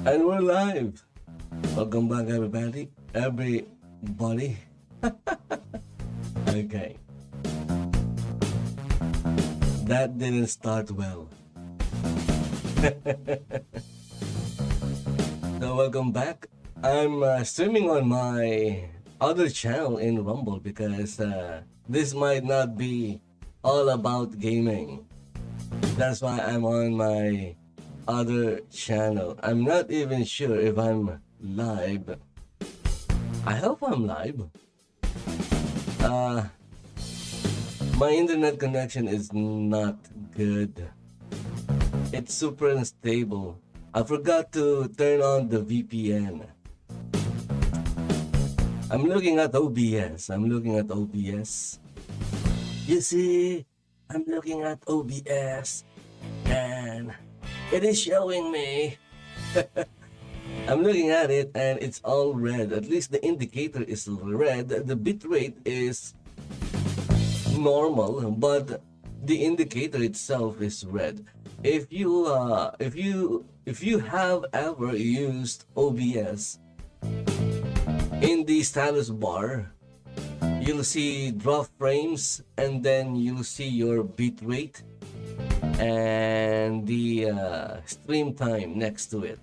And we're live. Welcome back, everybody. Okay. That didn't start well. So welcome back. I'm streaming on my other channel in Rumble because this might not be all about gaming. That's why I'm on my other channel. I'm not even sure if I'm live. I hope I'm live. My internet connection is not good. It's super unstable. I forgot to turn on the VPN. I'm looking at OBS. You see, I'm looking at OBS and it is showing me. I'm looking at it and it's all red. At least the indicator is red. The bitrate is normal, but the indicator itself is red. If you have ever used OBS, in the status bar, you'll see drop frames and then you'll see your bitrate and the stream time next to it.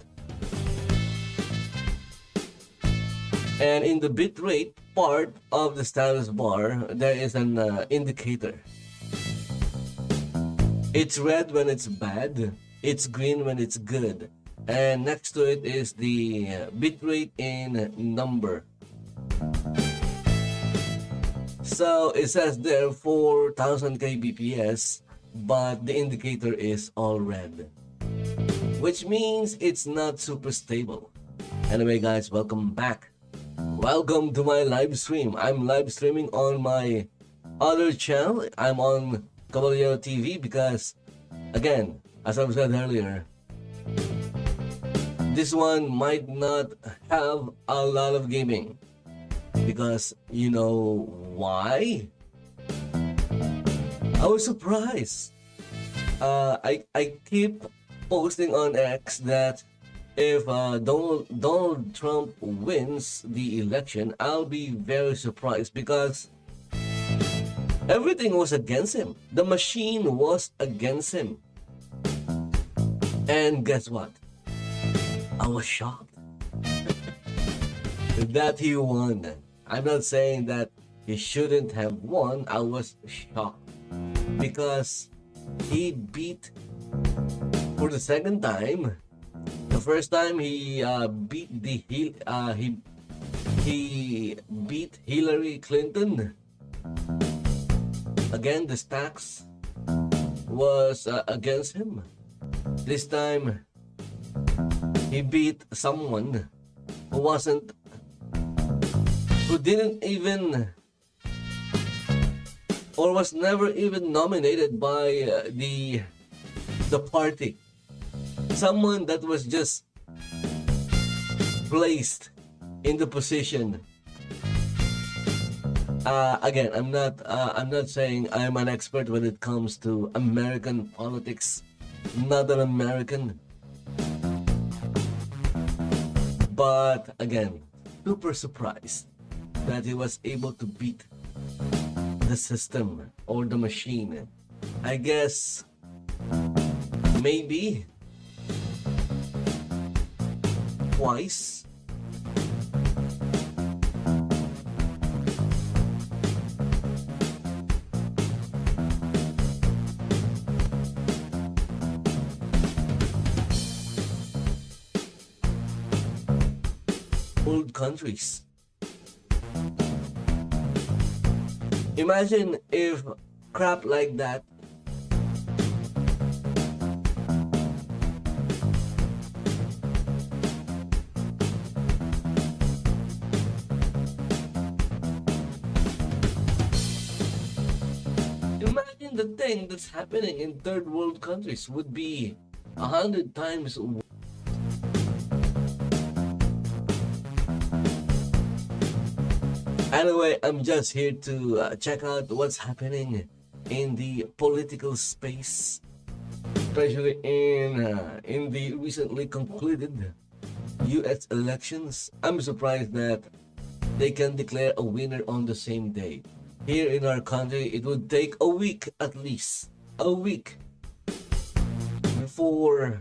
And in the bitrate part of the status bar, there is an indicator. It's red when it's bad, it's green when it's good, and next to it is the bitrate in number. So it says there 4000 kbps, but the indicator is all red, which means it's not super stable. Anyway guys, welcome back. Welcome to my live stream. I'm live streaming on my other channel. I'm on Caballero TV because, again, as I've said earlier, this one might not have a lot of gaming. Because, you know why? I was surprised. I keep posting on X that if Donald Trump wins the election, I'll be very surprised because everything was against him. The machine was against him. And guess what? I was shocked that he won. I'm not saying that he shouldn't have won. I was shocked because he beat for the second time. The first time he beat Hillary Clinton. Again, the stacks was against him. This time he beat someone who didn't even or was never even nominated by the party. Someone that was just placed in the position. Again, I'm not saying I'm an expert when it comes to American politics. Not an American. But again, super surprised that he was able to beat the system or the machine. I guess maybe twice. Old countries. Imagine if crap like that imagine the thing that's happening in third world countries would be 100 times. Anyway, I'm just here to check out what's happening in the political space, especially in the recently concluded US elections, I'm surprised that they can declare a winner on the same day. Here in our country, it would take a week at least. A week before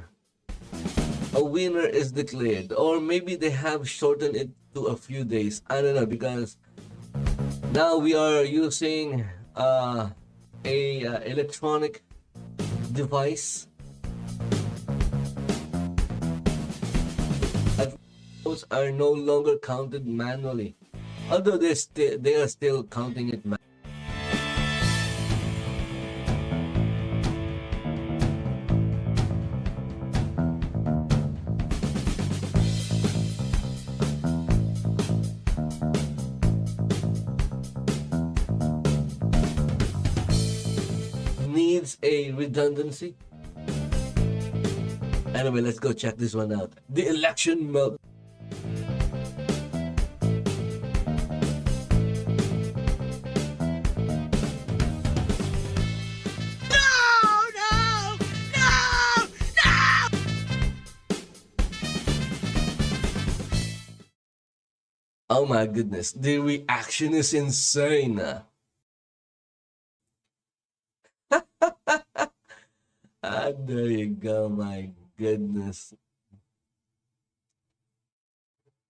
a winner is declared. Or maybe they have shortened it to a few days. I don't know, because now we are using a electronic device. Votes are no longer counted manually, although they are still counting it manually. Needs a redundancy. Anyway, let's go check this one out. The election melt. Oh my goodness, the reaction is insane. There you go, my goodness.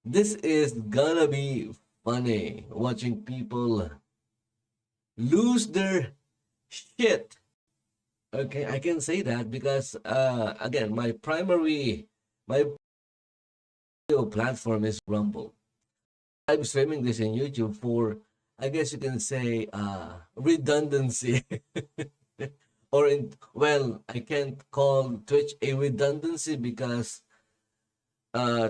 This is gonna be funny, watching people lose their shit. Okay, I can say that because, again, my video platform is Rumble. I'm streaming this in YouTube for, I guess you can say, redundancy. Or well, I can't call Twitch a redundancy because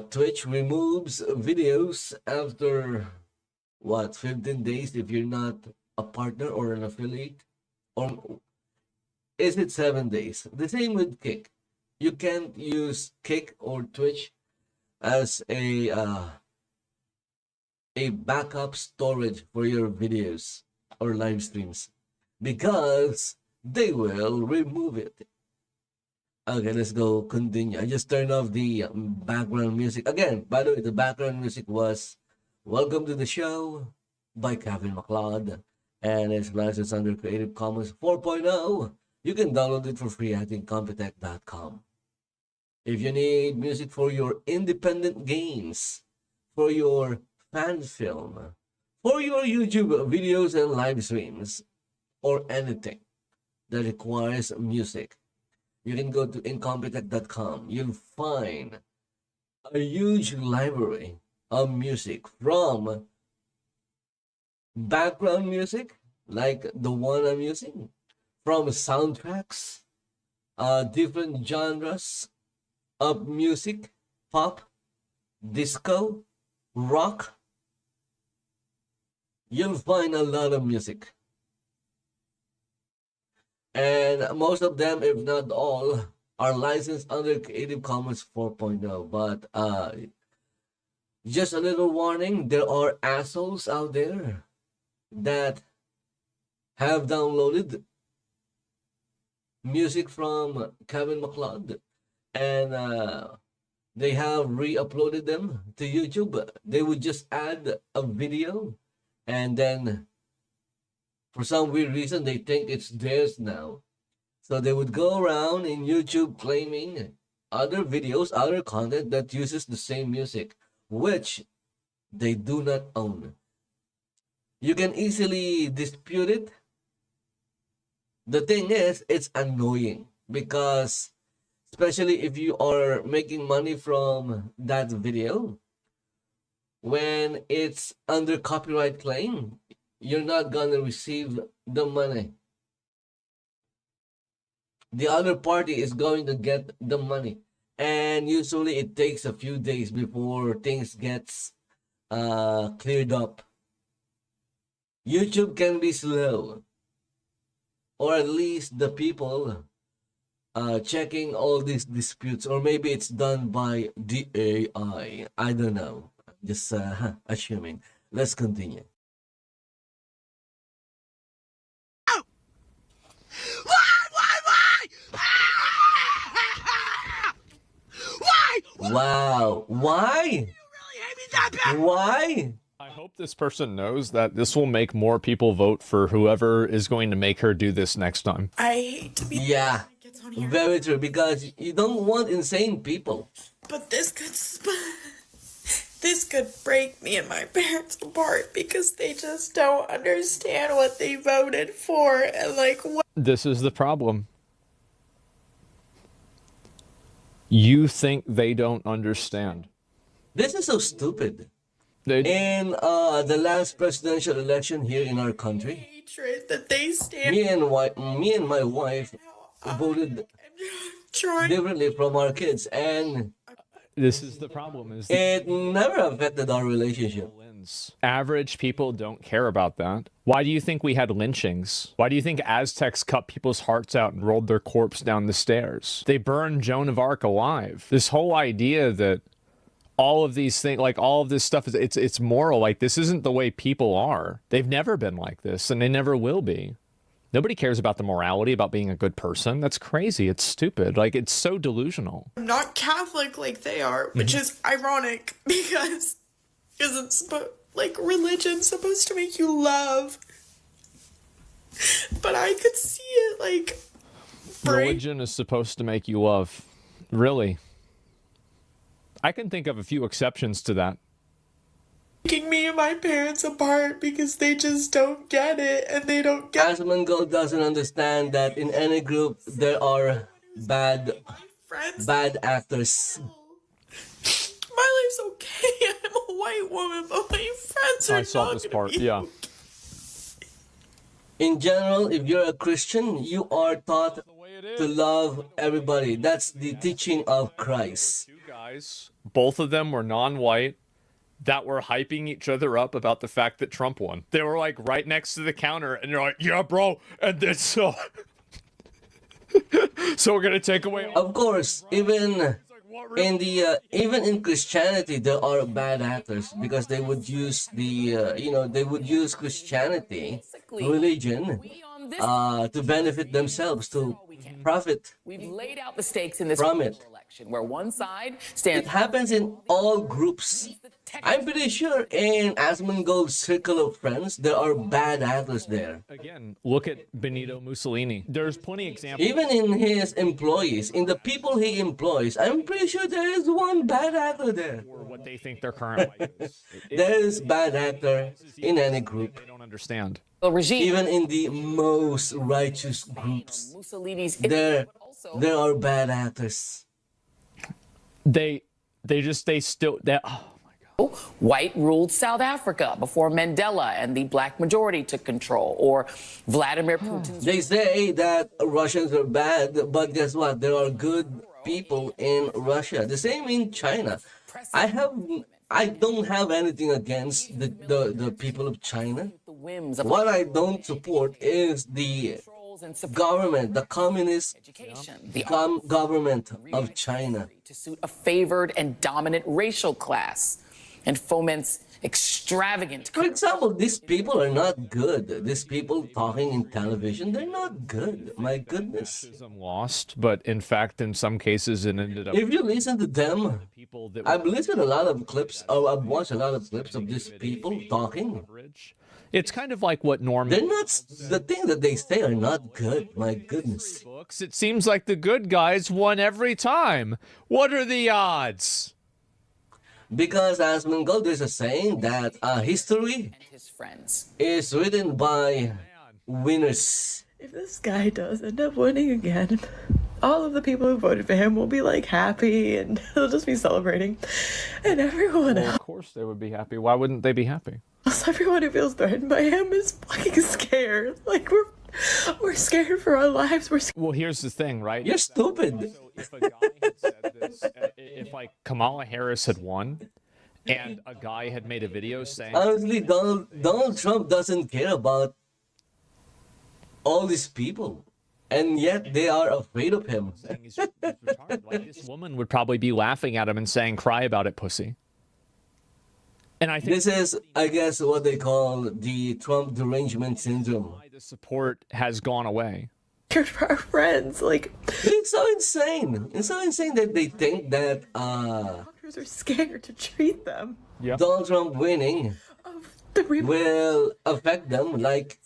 Twitch removes videos after what, 15 days if you're not a partner or an affiliate, or is it 7 days? The same with Kick. You can't use Kick or Twitch as a backup storage for your videos or live streams because they will remove it. Okay, let's go continue. I just turned off the background music. Again, by the way, the background music was Welcome to the Show by Kevin MacLeod, and it's licensed under Creative Commons 4.0. You can download it for free at incompetech.com. If you need music for your independent games, for your fan film, for your YouTube videos and live streams, or anything that requires music, you can go to incompetech.com. You'll find a huge library of music, from background music like the one I'm using, from soundtracks, different genres of music, pop, disco, rock. You'll find a lot of music. And most of them, if not all, are licensed under Creative Commons 4.0. But just a little warning, there are assholes out there that have downloaded music from Kevin MacLeod, and they have re-uploaded them to YouTube. They would just add a video, and then for some weird reason, they think it's theirs now. So they would go around in YouTube claiming other videos, other content that uses the same music, which they do not own. You can easily dispute it. The thing is, it's annoying because, especially if you are making money from that video, when it's under copyright claim, you're not gonna receive the money. The other party is going to get the money, and usually it takes a few days before things gets cleared up. YouTube can be slow, or at least the people checking all these disputes, or maybe it's done by the AI. I don't know. Just assuming. Let's continue. Wow. Why? Why? I hope this person knows that this will make more people vote for whoever is going to make her do this next time. I hate to be Yeah, very true, because you don't want insane people. but this could break me and my parents apart because they just don't understand what they voted for and like what. This is the problem. You think they don't understand. This is so stupid. They, In the last presidential election here in our country, Hatred that they stand. me and my wife voted Trying. differently from our kids, and this is the problem. Is it never affected our relationship. average people don't care about that. Why do you think we had lynchings? Why do you think Aztecs cut people's hearts out and rolled their corpse down the stairs? They burned Joan of Arc alive. This whole idea that all of these things, like all of this stuff, it's moral. Like, this isn't the way people are. They've never been like this, and they never will be. Nobody cares about the morality, about being a good person. That's crazy. It's stupid. Like, it's so delusional. I'm not Catholic like they are, which is ironic because it's like religion's supposed to make you love. But I could see it like Religion is supposed to make you love. Really? I can think of a few exceptions to that. breaking me and my parents apart because they just don't get it and they don't get Asmongold doesn't understand that in any group there are bad friends. actors. My life's okay. I'm a white woman, but my friends are I saw not this gonna part. be Yeah. okay. In general, if you're a Christian, you are taught to love everybody. That's the teaching of Christ. Two guys, both of them were non-white, that were hyping each other up about the fact that Trump won. They were like right next to the counter, and they're like, "Yeah, bro," and then so we're gonna take away. Of course, even in Christianity, there are bad actors because they would use they would use Christianity, religion, to benefit themselves, to profit. We've laid out the stakes in this From it. election, where one side It stands. happens in all groups. I'm pretty sure in Asmongold's circle of friends, there are bad actors there. Again, look at Benito Mussolini. There's plenty of examples. Even in his employees, in the people he employs, I'm pretty sure there is one bad actor there. For what they think their current life is. There is bad actor in any group, They don't understand. The regime. even in the most righteous groups. Mussolini's. There are bad actors. They still. White ruled South Africa before Mandela and the black majority took control, or Vladimir Putin's. They say that Russians are bad, but guess what? There are good people in Russia. The same in China. I don't have anything against the people of China. The whims of What I don't support is the government, the communist education, the government of China. to suit a favored and dominant racial class, and foments extravagant. For example, these people are not good. These people talking in television, they're not good. My goodness. Fascism lost, but in fact, in some cases, it ended up. If you listen to them, People that I've listened a lot of clips, or I've watched a lot of clips of these people talking. It's kind of like what Norm. They're not, the things that they say are not good. My goodness. Books. It seems like the good guys won every time. What are the odds? Because Asmongold, there's a saying that history And his friends. is written by winners. If this guy does end up winning again, all of the people who voted for him will be like happy and they'll just be celebrating. And everyone Of course they would be happy. Why wouldn't they be happy? else, everyone who feels threatened by him is fucking scared. Like we're scared for our lives. We're scared. Well, here's the thing, right? You're stupid. So if a guy had said this, if like Kamala Harris had won, and a guy had made a video saying, Honestly, Donald Trump doesn't care about all these people. And yet they are afraid of him. he's retarded, like this woman would probably be laughing at him and saying, "Cry about it, pussy." And I think This is, I guess, what they call the Trump derangement syndrome. why the support has gone away. For our friends. Like It's so insane. It's so insane that they think that Doctors are scared to treat them. Yeah. Donald Trump winning Of the will affect them. Like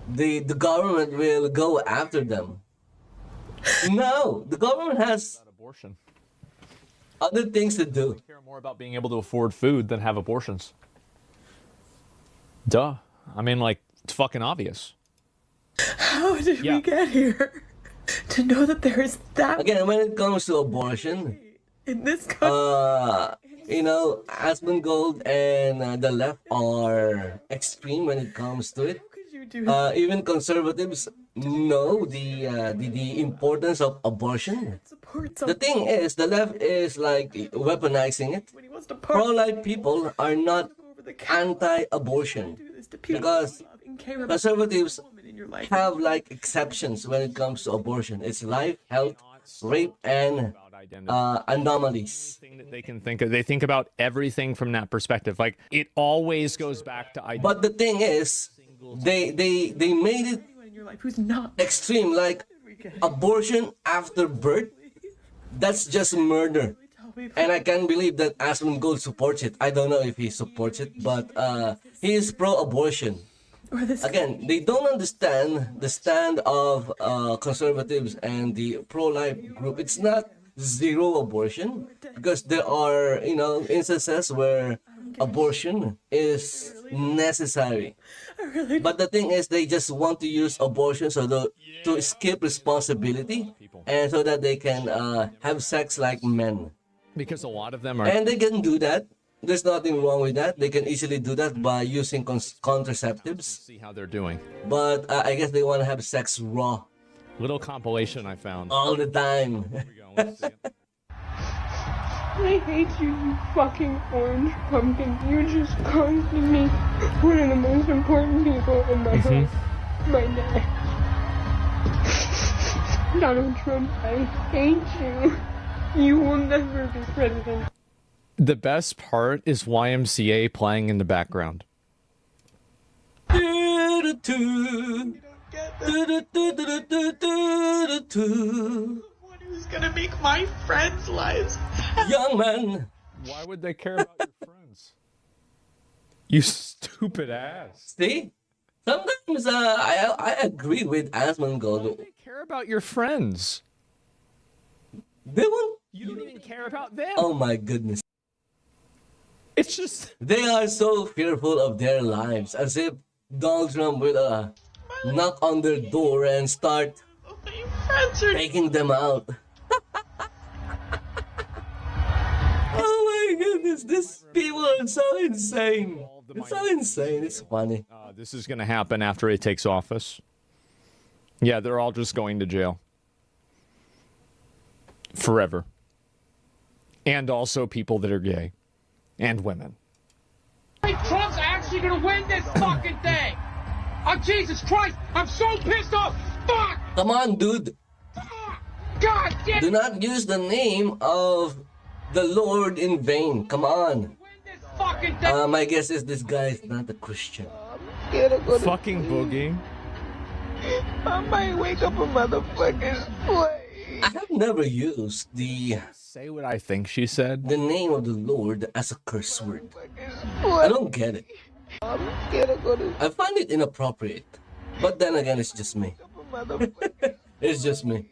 the government will go after them. No, the government has Abortion. other things to do. They care more about being able to afford food than have abortions. Duh. I mean, like, it's fucking obvious. How did Yeah. we get here? To know that there is that Again, when it comes to abortion, in this country. you know, Asmongold and the left are extreme when it comes to it. How could you do that? Even conservatives know the importance of abortion. Support The something thing is, the left is like weaponizing it. when he wants to park Pro-life people are not over the counter. anti-abortion Do this to people because who love and care about conservatives the woman in your life. have like exceptions when it comes to abortion. It's life, health, rape, and anomalies. Thing that they can think of, they think about everything from that perspective. Like, it always goes back to identity. But the thing is, they made it Anyone in your life who's not. extreme, like abortion after birth. That's just murder. Tell me And I can't believe that Asmongold supports it. I don't know if he supports it, but he is pro-abortion. or this Again, they don't understand the stand of conservatives and the pro-life group. It's not zero abortion because there are, you know, instances where abortion is necessary. really But the thing is, they just want to use abortion to escape responsibility and so that they can have sex like men. Because a lot of them are. And they can do that. There's nothing wrong with that. They can easily do that by using contraceptives. See how they're doing. But I guess they want to have sex raw Little compilation I found. all the time. Here we go. Let's see it. I hate you, you fucking orange pumpkin. You just costing me one of the most important people in my life. My dad. Donald Trump, I hate you. You will never be president. The best part is YMCA playing in the background. who's gonna make my friends' lives. Young man. Why would they care about your friends? You stupid ass. See? Sometimes I agree with Asmongold. They care about your friends. They won't. You don't even care about them. Oh my goodness. It's just. They are so fearful of their lives, as if Donald Trump will knock on their door and start My friends are taking them out. Oh my goodness, these people are so insane. It's so insane, it's funny. This is going to happen after he takes office. Yeah, they're all just going to jail. Forever. And also people that are gay. And women. Trump's actually gonna win this fucking thing! Oh, Jesus Christ! I'm so pissed off! Fuck! Come on, dude. God damn Do not use the name of the Lord in vain. Come on. win this fucking thing! My guess is this guy is not a Christian. Fucking Boogie. I might wake up a motherfucking slave. I have never used the Say what I think she said. name of the Lord as a curse word. I don't get it. I find it inappropriate. But then again, it's just me. It's just me.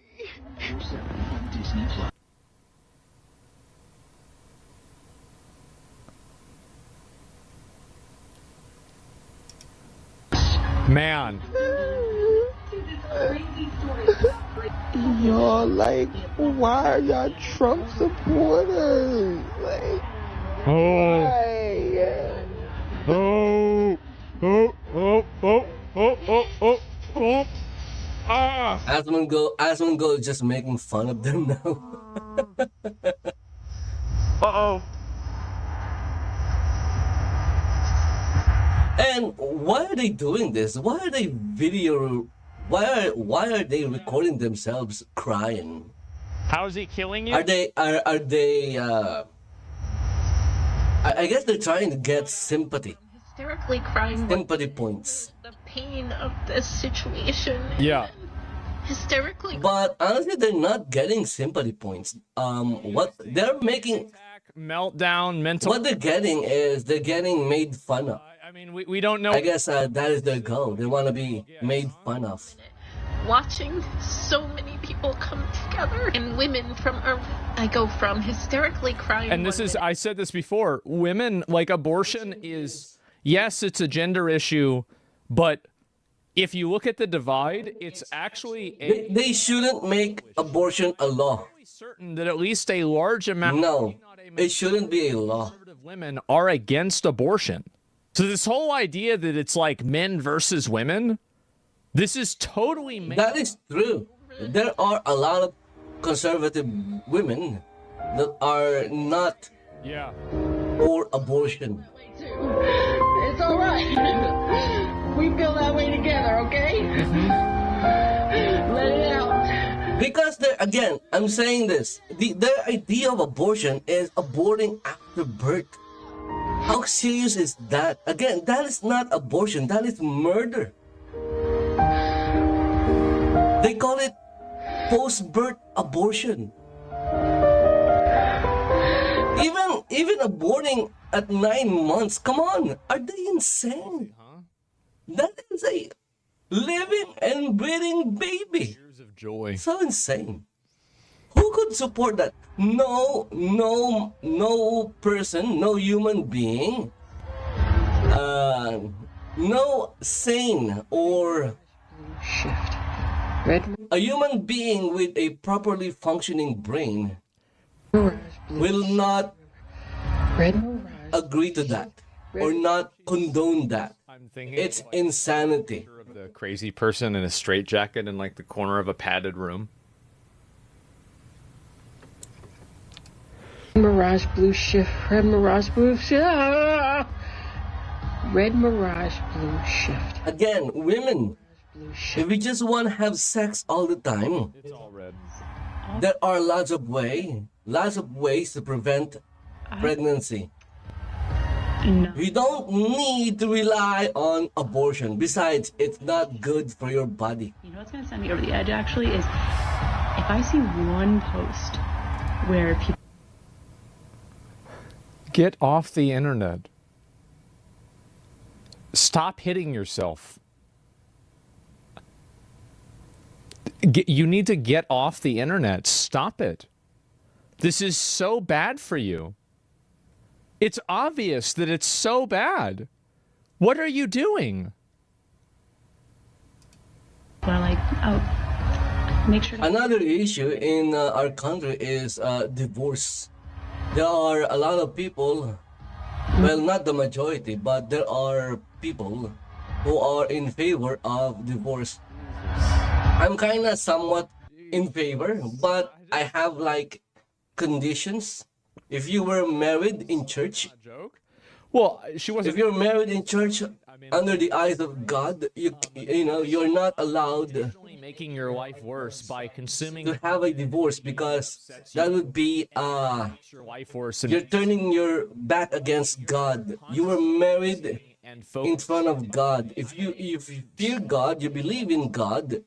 Man. Y'all, like, why are y'all Trump supporters? Like, Oh. why? Oh. Oh. Oh. Oh. Oh. Oh. Oh. Oh. Ah. Asmongold is just making fun of them now. Uh-oh. And why are they doing this? Why are they why are they recording themselves crying? How is he killing you? Are they I guess they're trying to get sympathy. Hysterically crying with Sympathy points. the pain of this situation. Yeah. hysterically. But honestly, they're not getting sympathy points. What they're making, Meltdown, mental. what they're getting is they're getting made fun of. I mean, we don't know. I guess that is their goal. They want to be made fun of. Watching so many people come together and women from I go from hysterically crying. And this is, I said this before, women, like abortion is, yes, it's a gender issue, but if you look at the divide, it's actually They shouldn't make abortion a law. certain that at least a large amount No, it shouldn't be a law. of women are against abortion. So this whole idea that it's like men versus women, this is totally That is true. There are a lot of conservative women that are not for abortion. It's all right. We feel that way together, okay? Let it out. Because again, I'm saying this. Their idea of abortion is aborting after birth. How serious is that? Again, that is not abortion. That is murder. They call it post-birth abortion. Even aborting at 9 months. Come on, are they insane? That is a living and breathing baby. Years of joy. So insane. Who could support that? No person, no human being, no sane or a human being with a properly functioning brain will not agree to that or not condone that. I'm thinking It's insanity. of the crazy person in a straitjacket in like the corner of a padded room. Mirage blue shift. Red mirage blue shift. Red mirage blue shift. Again, women, if we just want to have sex all the time, It's all red. there are lots of ways to prevent pregnancy. We don't need to rely on abortion. Besides, it's not good for your body. You know what's going to send me over the edge, actually, is if I see one post where people... Get off the internet. Stop hitting yourself. You need to get off the internet. Stop it. This is so bad for you. It's obvious that it's so bad. What are you doing? Well, like, oh, make sure to... Another issue in our country is divorce. There are a lot of people, well, not the majority, but there are people who are in favor of divorce. I'm kind of somewhat in favor, but I have like conditions. If you were married in church, Well, she wasn't. if you're married in church under the eyes of God, you know you're not allowed Making your life worse by consuming to have a divorce because that would be your life worse you're turning your back against God. You were married and in front of God. If you fear God, you believe in God,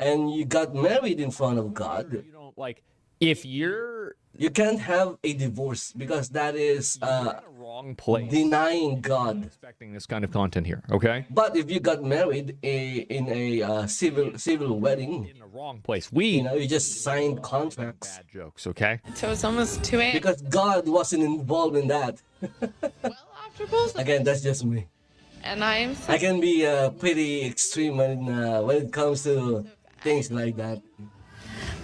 and you got married in front of God, you don't like if you're you can't have a divorce because that is in a wrong place. denying God. Expecting this kind of content here, okay? But if you got married in a civil wedding, In the wrong place. you know, you just signed contracts Bad jokes, okay? So it's almost 2 a.m. because God wasn't involved in that. Well, after both, Again, that's just me. and I am so I can be pretty extreme when it comes to things like that.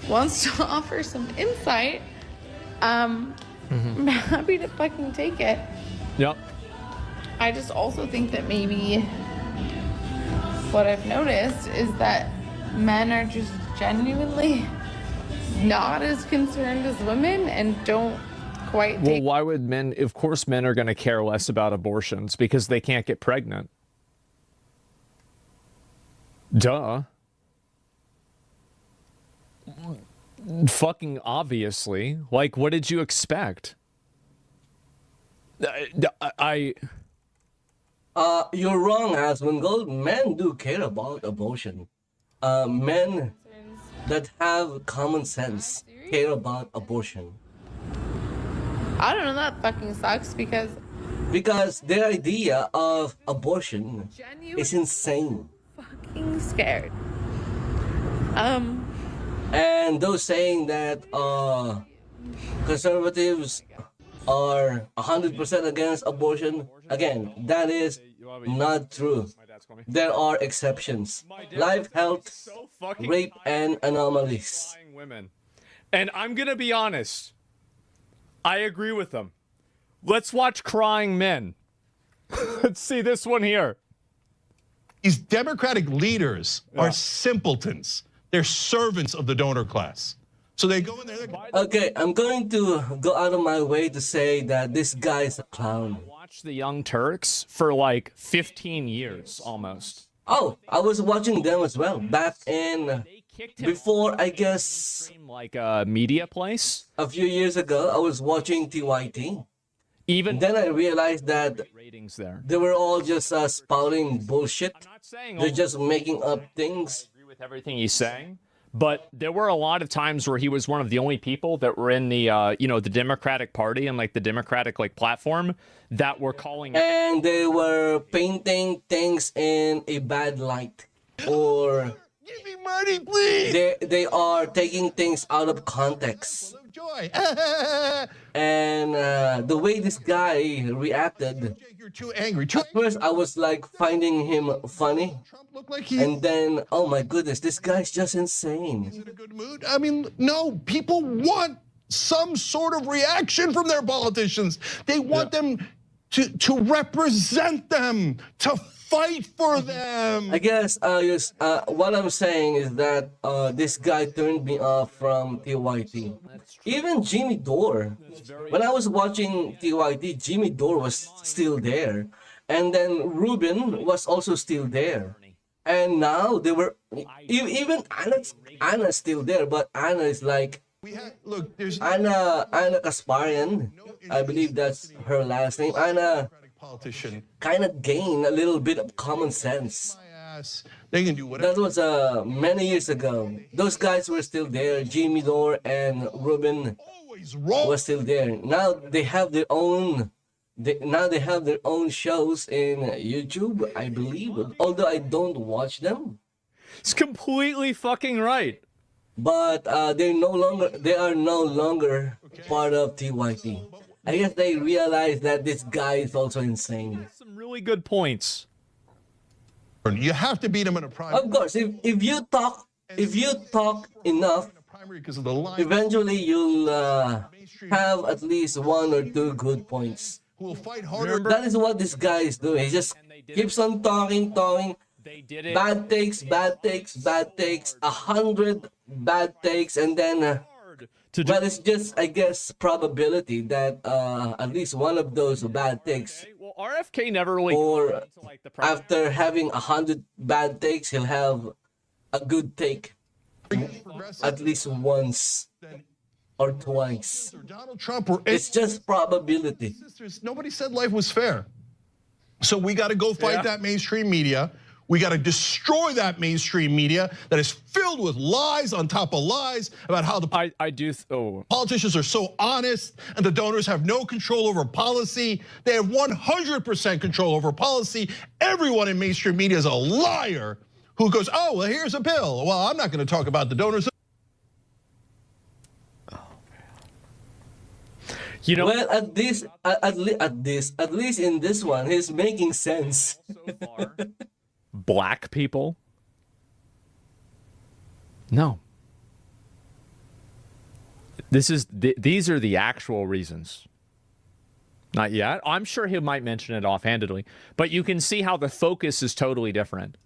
wants to offer some insight. I'm happy to fucking take it. Yep. I just also think that maybe what I've noticed is that men are just genuinely not as concerned as women and don't quite Well, take why would men? Of course, men are going to care less about abortions because they can't get pregnant. Duh. Fucking obviously. Like, what did you expect? You're wrong, Asmongold. Men do care about abortion. Men that have common sense care about abortion. I don't know, that fucking sucks because Their idea of abortion is insane. fucking scared. And those saying that conservatives are 100% against abortion, again, that is not true. There are exceptions. Life, health, rape, and anomalies. Women. And I'm going to be honest. I agree with them. Let's watch Crying Men. Let's see this one here. These Democratic leaders are simpletons. They're servants of the donor class. So they go in there. Okay, I'm going to go out of my way to say that this guy's a clown. Watch the Young Turks for like 15 years almost. Oh, I was watching them as well back in before, I guess, like a media place. A few years ago, I was watching TYT. Even then I realized that ratings there. They were all just spouting bullshit. I'm not saying they're just making up things. I agree with everything he's saying, but there were a lot of times where he was one of the only people that were in the you know, the Democratic Party and like the Democratic like platform that were calling, and they were painting things in a bad light, or give me money, please. They are taking things out of context. Joy. And the way this guy reacted, you're too angry. At first, I was like finding him funny, and then, oh my goodness, this guy's just insane. Is it a good mood? I mean, no. People want some sort of reaction from their politicians. They want them to represent them, to fight for them. I guess what I'm saying is that this guy turned me off from TYT. Even Jimmy Dore. When I was watching TYT, Jimmy Dore was still there. And then Ruben was also still there. And now they were, even Anna's still there, but Anna is like, Anna Kasparian, I believe that's her last name. Anna politician kind of gained a little bit of common sense. They can do whatever. That was many years ago. Those guys were still there. Jimmy Dore and Ruben were still there. Now they have their own. They have their own shows in YouTube, I believe. Although I don't watch them. It's completely fucking right. But they are no longer part of TYT. I guess they realize that this guy is also insane. Some really good points. You have to beat him in a primary. Of course, if you talk enough, eventually you'll have at least one or two good points. Who will fight harder? That is what this guy is doing. He just keeps on talking. They did it. Bad takes, 100 bad takes, and then. But it's just, I guess, probability that at least one of those bad takes. Well, RFK never really. Or after having 100 bad takes, he'll have a good take at least once or twice. Donald Trump or it's just probability. Nobody said life was fair, so we got to go fight that mainstream media. We got to destroy that mainstream media that is filled with lies on top of lies about how the politicians are so honest and the donors have no control over policy. They have 100% control over policy. Everyone in mainstream media is a liar who goes, oh, well, here's a bill. Well, I'm not going to talk about the donors. You know, well, at least in this one, he's making sense. So far, black people? No. These are the actual reasons. Not yet. I'm sure he might mention it offhandedly, but you can see how the focus is totally different.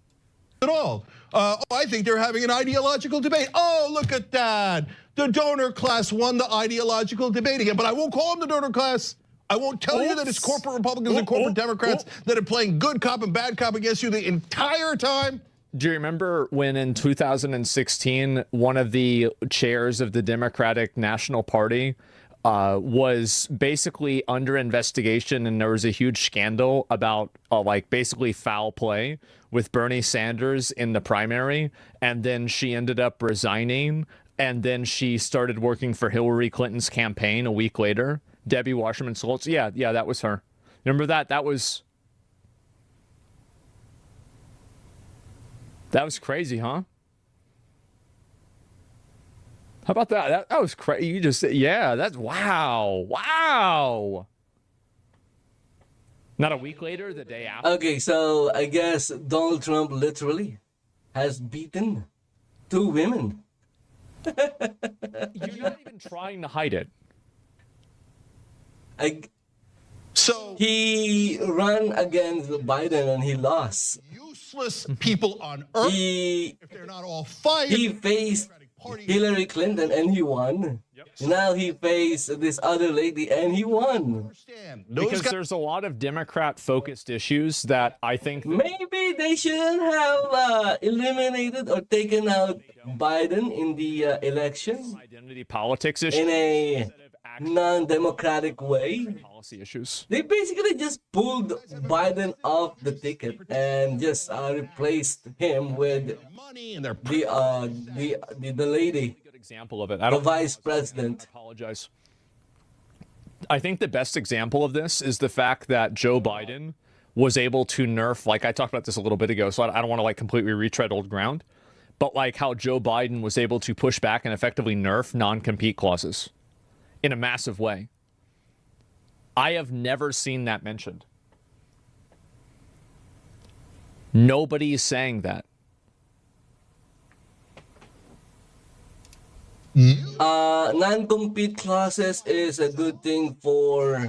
At all. I think they're having an ideological debate. Oh, look at that. The donor class won the ideological debate again, but I won't call them the donor class. I won't tell you that it's corporate Republicans and corporate Democrats that are playing good cop and bad cop against you the entire time. Do you remember when in 2016, one of the chairs of the Democratic National Party was basically under investigation, and there was a huge scandal about like basically foul play with Bernie Sanders in the primary, and then she ended up resigning, and then she started working for Hillary Clinton's campaign a week later. Debbie Wasserman Schultz. Yeah, that was her. Remember that? That was crazy, huh? How about that? That was crazy. You just, yeah, that's, wow. Wow. Not a week later, the day after. Okay, so I guess Donald Trump literally has beaten 2 women. You're not even trying to hide it. So he ran against Biden and he lost. Useless people on earth. If they're not all fired. He faced Hillary Clinton and he won. Now he faced this other lady and he won. Because there's a lot of Democrat-focused issues that I think maybe they shouldn't have eliminated or taken out Biden in the election. Identity politics issues. In a non-democratic way. Policy issues. They basically just pulled Biden off the ticket and just replaced him with the lady. Good example of it. The vice president. I apologize. I think the best example of this is the fact that Joe Biden was able to nerf, like I talked about this a little bit ago, so I don't want to like completely retread old ground, but like how Joe Biden was able to push back and effectively nerf non-compete clauses in a massive way. I have never seen that mentioned. Nobody is saying that. Non-compete clauses is a good thing for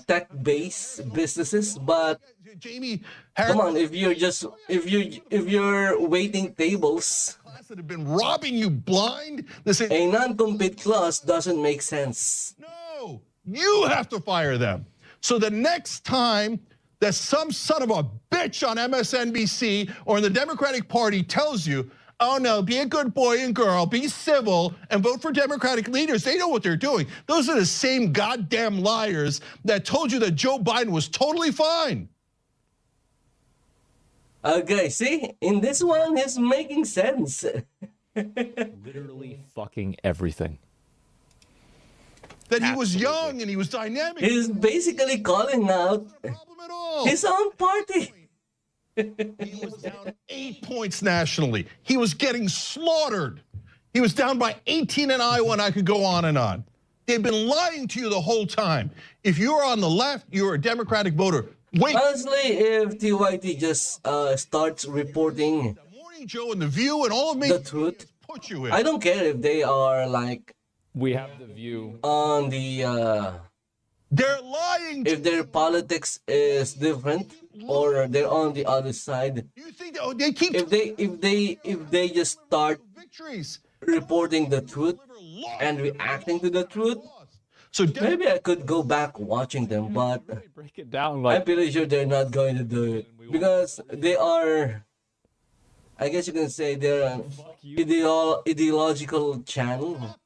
tech-based businesses, but come on, if you're waiting tables that have been robbing you blind, a non-compete clause doesn't make sense. No, you have to fire them. So the next time that some son of a bitch on MSNBC or in the Democratic Party tells you, oh no, be a good boy and girl, be civil, and vote for Democratic leaders, they know what they're doing. Those are the same goddamn liars that told you that Joe Biden was totally fine. Okay, see, in this one, it's making sense. Literally fucking everything. That he was young and he was dynamic. He's basically calling out his own party. He was down 8 points nationally. He was getting slaughtered. He was down by 18 in Iowa, and I could go on and on. They've been lying to you the whole time. If you're on the left, you're a Democratic voter. Wait. Honestly, if TYT just starts reporting Morning Joe and The View and all of me, the truth, put you in. I don't care if they are like we have The View on the they're lying. If their politics is different or they're on the other side. You think they keep if they just start victories reporting the truth and reacting to the truth, so maybe I could go back watching them, but break it down like I'm pretty sure they're not going to do it because they are, I guess you can say they're an ideological channel.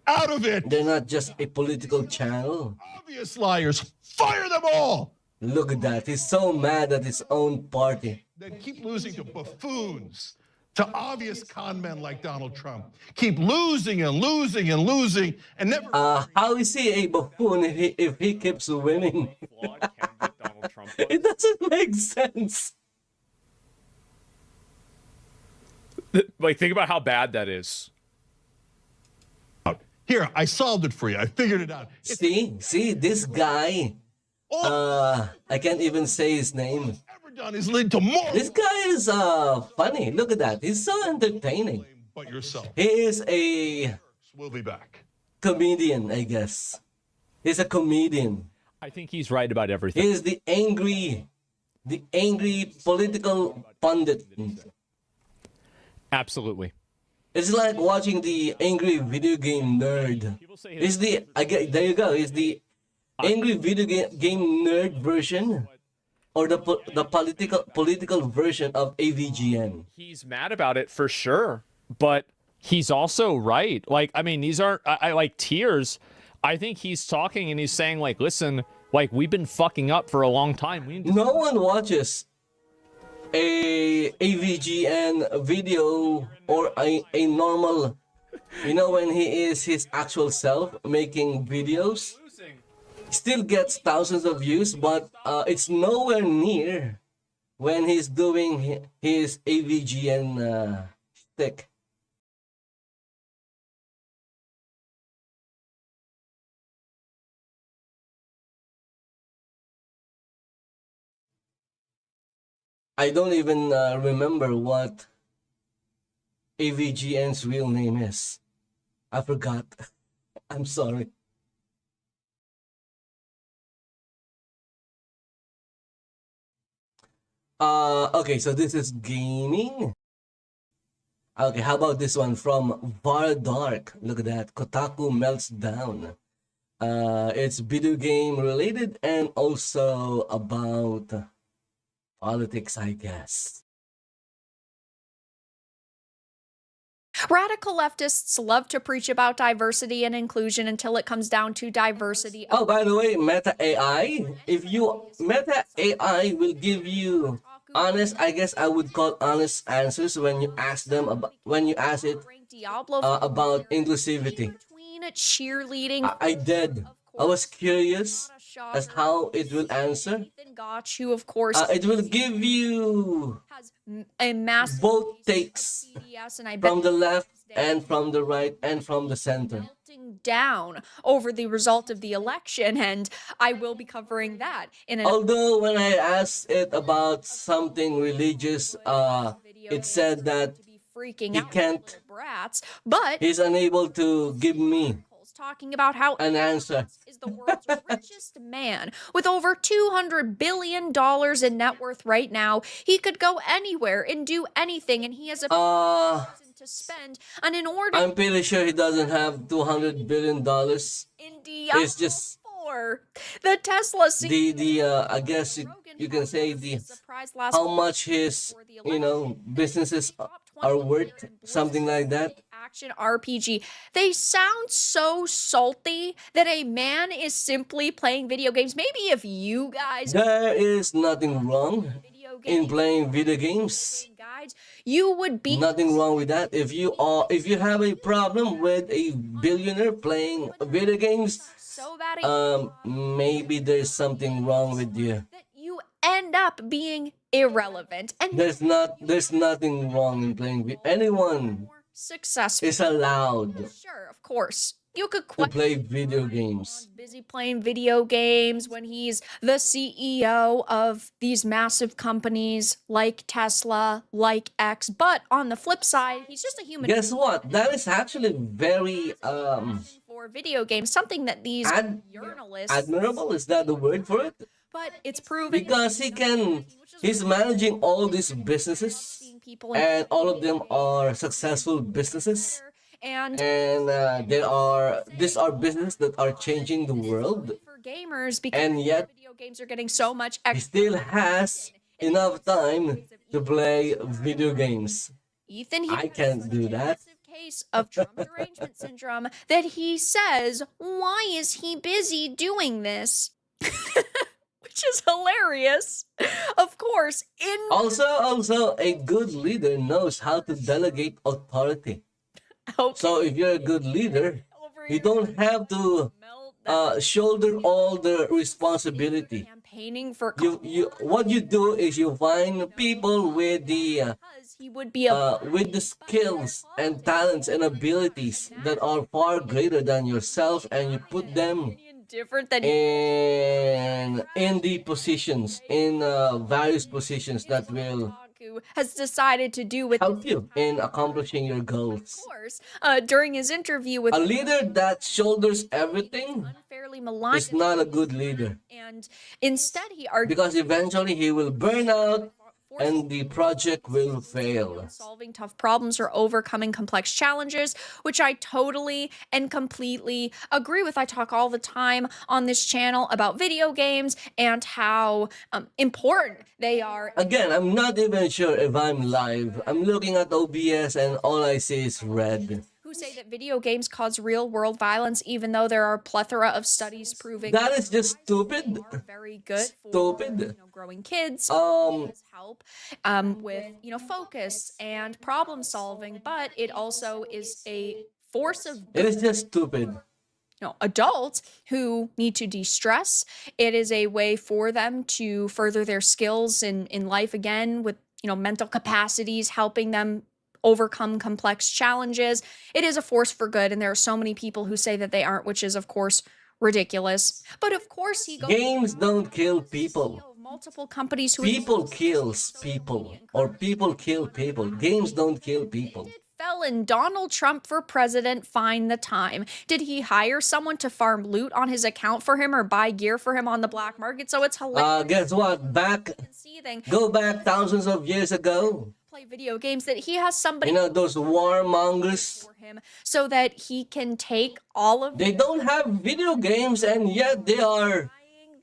Out of it! They're not just a political channel. Obvious liars. Fire them all! Look at that. He's so mad at his own party. They keep losing to buffoons, to obvious con men like Donald Trump. Keep losing and losing and losing and never... How is he a buffoon if he keeps winning? It doesn't make sense. Like, think about how bad that is. Here, I solved it for you. I figured it out. See, this guy, I can't even say his name. Is lead to more. This guy is funny. Look at that. He's so entertaining. But yourself. He is a We'll be back. Comedian, I guess. He's a comedian. I think he's right about everything. He is the angry political pundit. Absolutely. It's like watching the angry video game nerd. There you go. It's the angry video game nerd version, or the political version of AVGN. He's mad about it for sure, but He's also right. Like, I mean, these aren't, I like tears. I think he's talking and he's saying, like, listen, like, we've been fucking up for a long time. No one watches a AVGN video or a normal, you know, when he is his actual self making videos. Still gets thousands of views, but it's nowhere near when he's doing his AVGN stick. I don't even remember what AVGN's real name is. I forgot. I'm sorry. Okay, so this is gaming. Okay, how about this one from Dark? Look at that. Kotaku melts down. It's video game related and also about politics, I guess. Radical leftists love to preach about diversity and inclusion until it comes down to diversity. Oh, by the way, Meta AI, Meta AI will give you honest, I guess I would call honest answers when you ask them about, when you ask it about inclusivity. Cheerleading. I did. I was curious as how it will answer. Who, of course, it will give you a massive both takes from the left and from the right and from the center. Down over the result of the election, and I will be covering that in an. Although when I asked it about something religious, it said that he can't. But he's unable to give me talking about how an answer. Is the world's richest man with over $200 billion in net worth right now. He could go anywhere and do anything, and he has a to spend. And in order, I'm pretty sure he doesn't have $200 billion. It's just the Tesla. I guess you can say how much his businesses are worth, something like that. Action RPG. They sound so salty that a man is simply playing video games. Maybe if you guys. There is nothing wrong in playing video games. You would be nothing wrong with that. If you have a problem with a billionaire playing video games, maybe there's something wrong with you. That you end up being irrelevant, and there's nothing wrong in playing. Anyone successful is allowed. Sure, of course. You could to play video games. Busy playing video games when he's the CEO of these massive companies like Tesla, like X. But on the flip side, he's just a human. Guess what? That is actually very for video games, something that these journalists admirable. Is that the word for it? But it's proven because he's managing all these businesses, and all of them are successful businesses. And these are businesses that are changing the world for gamers, because and yet video games are getting so much he still has enough time to play video games. Ethan, I can't do that. Case of Trump derangement syndrome that he says, why is he busy doing this? Which is hilarious. Of course, also a good leader knows how to delegate authority. Okay. So if you're a good leader, you don't have to shoulder all the responsibility. Campaigning for what you do is you find people with the skills and talents and abilities that are far greater than yourself, and you put them in the positions, in various positions that will has decided to do with help you in accomplishing your goals. Of course, during his interview with a leader that shoulders everything is not a good leader. And instead he argued because eventually he will burn out and the project will fail. Solving tough problems or overcoming complex challenges, which I totally and completely agree with. I talk all the time on this channel about video games and how important they are. Again, I'm not even sure if I'm live. I'm looking at OBS and all I see is red. Who say that video games cause real-world violence, even though there are a plethora of studies proving that is just stupid. Very good Stupid. for growing kids. Does help with focus and problem solving, but it also is a force of. It is just stupid. Adults who need to de-stress. It is a way for them to further their skills in life again with mental capacities, helping them overcome complex challenges. It is a force for good, and there are so many people who say that they aren't, which is of course ridiculous. But of course he goes. Games don't kill people. Multiple companies who people kills people, or people kill people. Games don't kill people. Felon Donald Trump for president find the time? Did he hire someone to farm loot on his account for him or buy gear for him on the black market? So it's hilarious. Guess what? Go back thousands of years ago. Play video games that he has somebody. Those warmongers. For him, so that he can take all of. They don't have video games, and yet they are.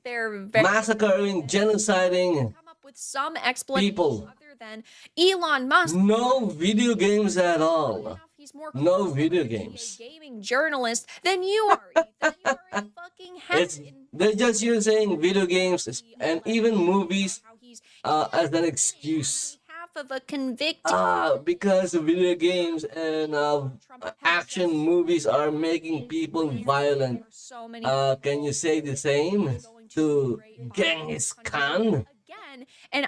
They're massacring, genociding. Come up with some explanation people. Other than Elon Musk. No video games at all. No video games. Gaming journalist than you are. Ethan. You are a fucking hack. They're just using video games and even movies as an excuse. Of a convicted. Because video games and action movies are making people violent. Can you say the same to Genghis Khan? And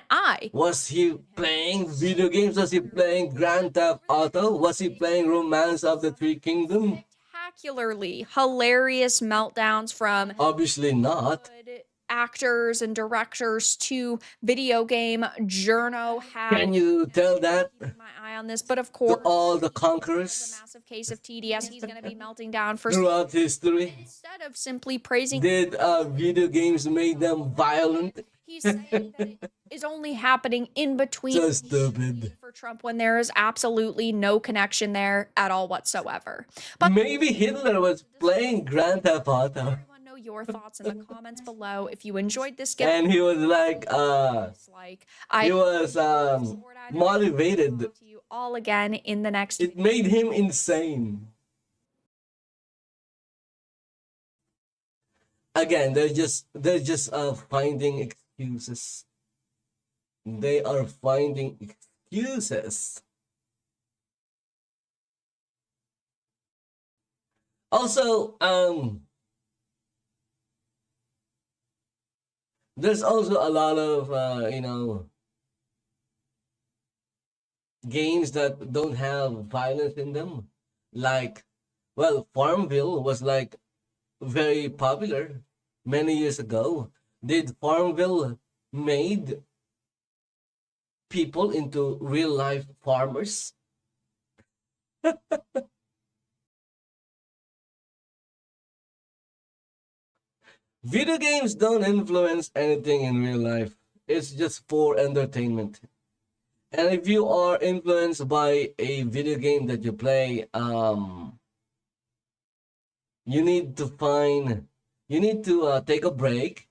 was he playing video games? Was he playing Grand Theft Auto? Was he playing Romance of the Three Kingdoms? Spectacularly hilarious meltdowns from. Obviously not. Actors and directors to video game journo. Can you tell that? My eye on this, but of course, to all the conquerors. The massive case of TDS, he's going to be melting down for throughout history. Instead of simply praising. Did video games make them violent? He's saying that it is only happening in between. So stupid. For Trump when there is absolutely no connection there at all whatsoever. But maybe Hitler was playing Grand Theft Auto. Your thoughts in the comments below. If you enjoyed this gift, and he was he was motivated. To you all again in the next. It made him insane. Again, they're just finding excuses. They are finding excuses. Also, there's also a lot of, games that don't have violence in them. Like, well, Farmville was like very popular many years ago. Did Farmville made people into real life farmers? Video games don't influence anything in real life. It's just for entertainment. And if you are influenced by a video game that you play, you need to take a break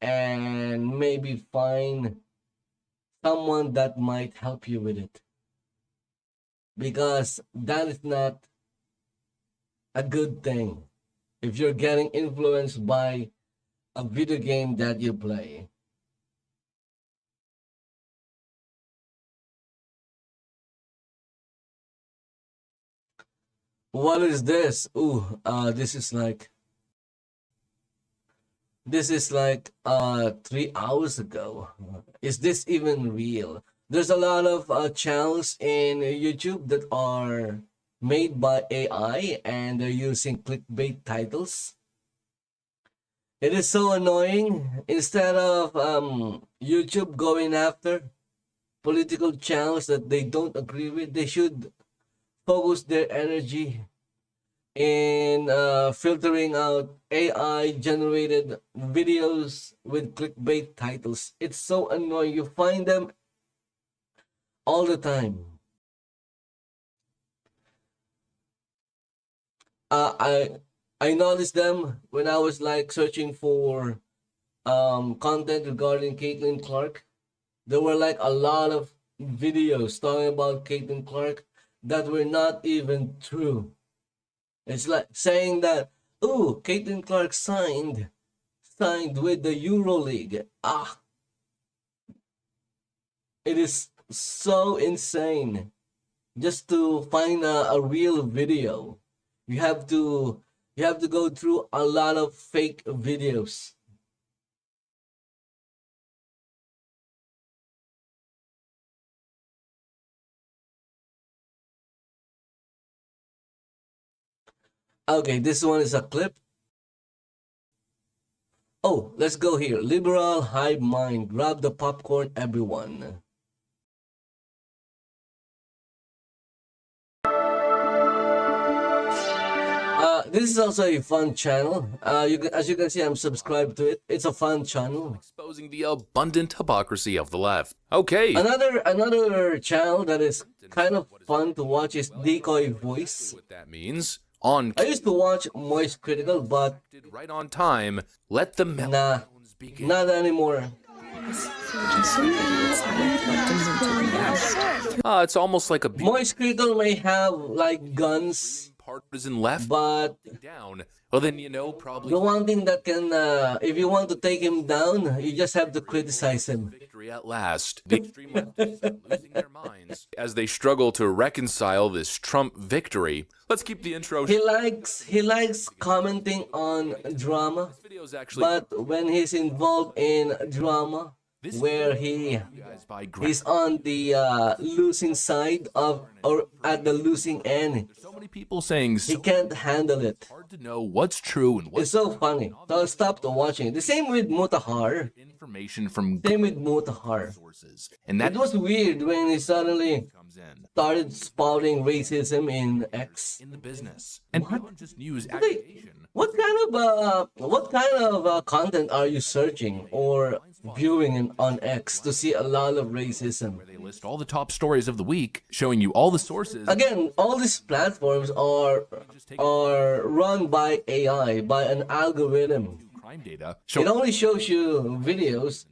and maybe find someone that might help you with it. Because that is not a good thing if you're getting influenced by a video game that you play. What is this? Ooh, this is like 3 hours ago. Is this even real? There's a lot of channels in YouTube that are made by AI and they're using clickbait titles. It is so annoying. Instead of YouTube going after political channels that they don't agree with, they should focus their energy in filtering out AI generated videos with clickbait titles. It's so annoying. You find them all the time. I noticed them when I was like searching for content regarding Caitlin Clark. There were like a lot of videos talking about Caitlin Clark that were not even true. It's like saying that, oh, Caitlin Clark signed with the EuroLeague. It is so insane just to find a real video. You have to go through a lot of fake videos. Okay, this one is a clip. Oh, let's go here. Liberal hive mind. Grab the popcorn, everyone. This is also a fun channel. As you can see, I'm subscribed to it. It's a fun channel. Exposing the abundant hypocrisy of the left. Okay. Another channel that is kind of fun to watch is Decoy Voice. What that means. I used to watch Moist Critical, but right on time. Let the meltdowns begin. Not anymore. It's almost like a Moist Critical may have like guns, partisan left, but down. Well, then probably the one thing that can, if you want to take him down, you just have to criticize him. Victory at last. The extreme leftists are losing their minds as they struggle to reconcile this Trump victory. Let's keep the intro. He likes commenting on drama, but when he's involved in drama, where he's on the losing side of, or at the losing end, so many people saying he can't handle it. Hard to know what's true and what's it's so funny. So I stopped watching. The same with Mutahar. Information from same with Mutahar. Sources, and that it was weird when he suddenly started spouting racism in X. In the business, and people just use aggregation. What kind of content are you searching or viewing on X to see a lot of racism? Where they list all the top stories of the week, showing you all the sources. Again, all these platforms are run by AI, by an algorithm. Crime data. It only shows you videos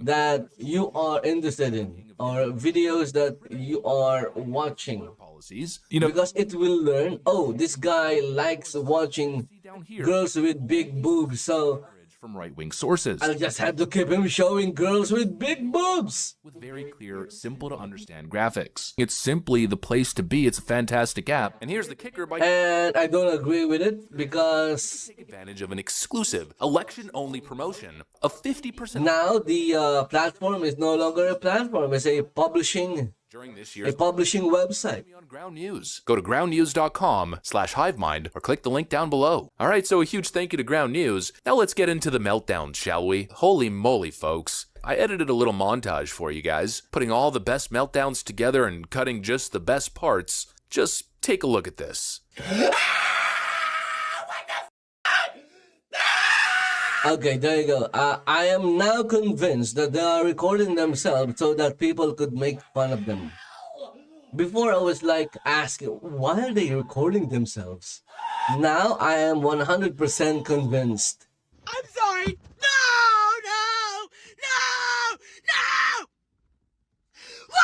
that you are interested in, or videos that you are watching. Policies, because it will learn, oh, this guy likes watching girls with big boobs, so from right-wing sources. I'll just have to keep him showing girls with big boobs. With very clear, simple to understand graphics. It's simply the place to be. It's a fantastic app. And here's the kicker And I don't agree with it because take advantage of an exclusive election-only promotion of 50%. Now the platform is no longer a platform. It's a publishing during this year's website. On Ground News. Go to groundnews.com/hivemind or click the link down below. All right, so a huge thank you to Ground News. Now let's get into the meltdown, shall we? Holy moly, folks. I edited a little montage for you guys, putting all the best meltdowns together and cutting just the best parts. Just take a look at this. Okay, there you go. I am now convinced that they are recording themselves so that people could make fun of them. Before I was like asking, why are they recording themselves? Now I am 100% convinced. I'm sorry. No! Why?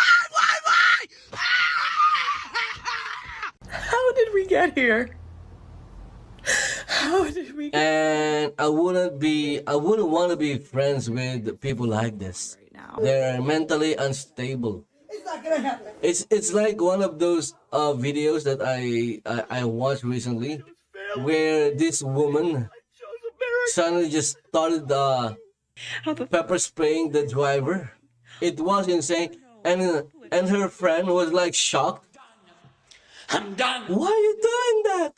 How did we get here? How did we get And I wouldn't want to be friends with people like this. They're mentally unstable. It's not gonna happen. It's like one of those videos that I watched recently, where this woman suddenly just started pepper spraying the driver. It was insane, and her friend was like shocked. I'm done. Why are you doing that?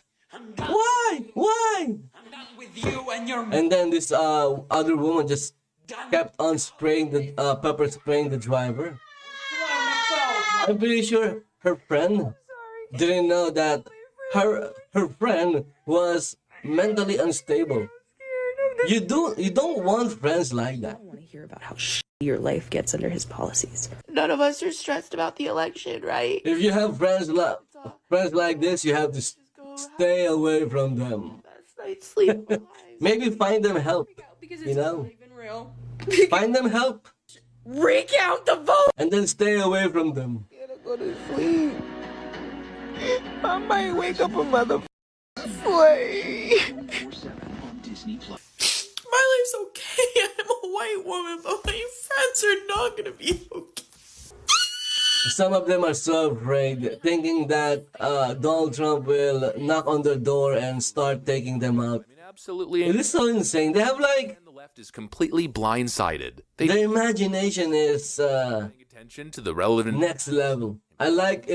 Why? I'm done with you and your. And then this other woman just kept on spraying the pepper spraying the driver. I'm pretty sure her friend didn't know that her friend was mentally unstable. You don't want friends like that. I want to hear about how your life gets under his policies. None of us are stressed about the election, right? If you have friends like this, you have to stay away from them. Sleep. Maybe find them help. You know, find them help. Recount the vote. And then stay away from them. Go to sleep. I might wake up a motherfucker. My life's okay. I'm a white woman, but my friends are not gonna be okay. Some of them are so afraid, thinking that Donald Trump will knock on their door and start taking them out. Absolutely. It is so insane. They have like the left is completely blindsided. Their imagination is attention to the relevant next level. I like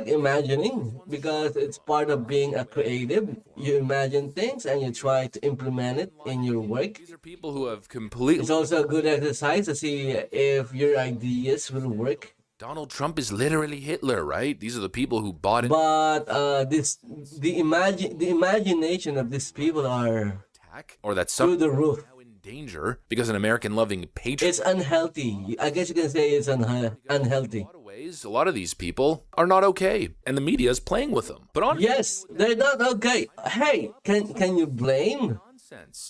imagining because it's part of being a creative. You imagine things and you try to implement it in your work. These are people who have completely. It's also a good exercise to see if your ideas will work. Donald Trump is literally Hitler, right? These are the people who bought it. But the imagination of these people are or that through the roof. In danger because an American-loving patriot. It's unhealthy. I guess you can say it's unhealthy. A lot of these people are not okay, and the media is playing with them. But yes, they're not okay. Hey, can you blame?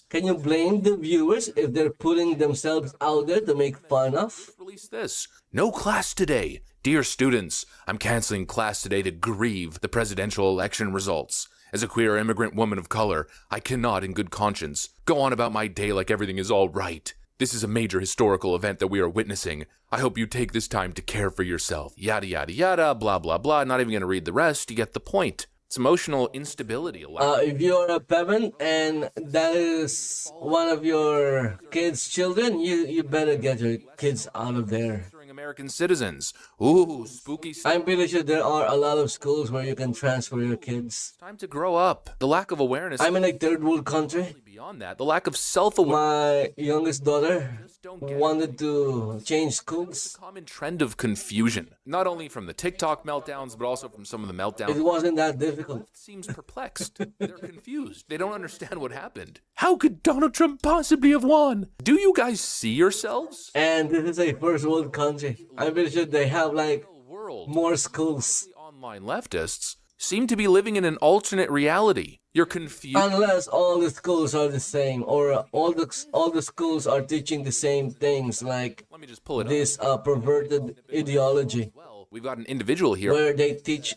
Can you blame the viewers if they're putting themselves out there to make fun of? Release this. No class today. Dear students, I'm canceling class today to grieve the presidential election results. As a queer immigrant woman of color, I cannot in good conscience go on about my day like everything is all right. This is a major historical event that we are witnessing. I hope you take this time to care for yourself. Yada, yada, yada, blah, blah, blah. Not even going to read the rest. You get the point. It's emotional instability. If you're a parent and that is one of your kids' children, you better get your kids out of there. American citizens. Ooh, spooky. I'm pretty sure there are a lot of schools where you can transfer your kids. Time to grow up. The lack of awareness. I'm in a third world country. Beyond that, the lack of self-awareness. My youngest daughter wanted to change schools. Common trend of confusion, not only from the TikTok meltdowns, but also from some of the meltdowns. It wasn't that difficult. Seems perplexed. They're confused. They don't understand what happened. How could Donald Trump possibly have won? Do you guys see yourselves? And this is a first world country. I'm pretty sure they have like more schools. Online leftists seem to be living in an alternate reality. You're confused. Unless all the schools are the same, or all the schools are teaching the same things, like let me just pull it this perverted ideology. Well, we've got an individual here where they teach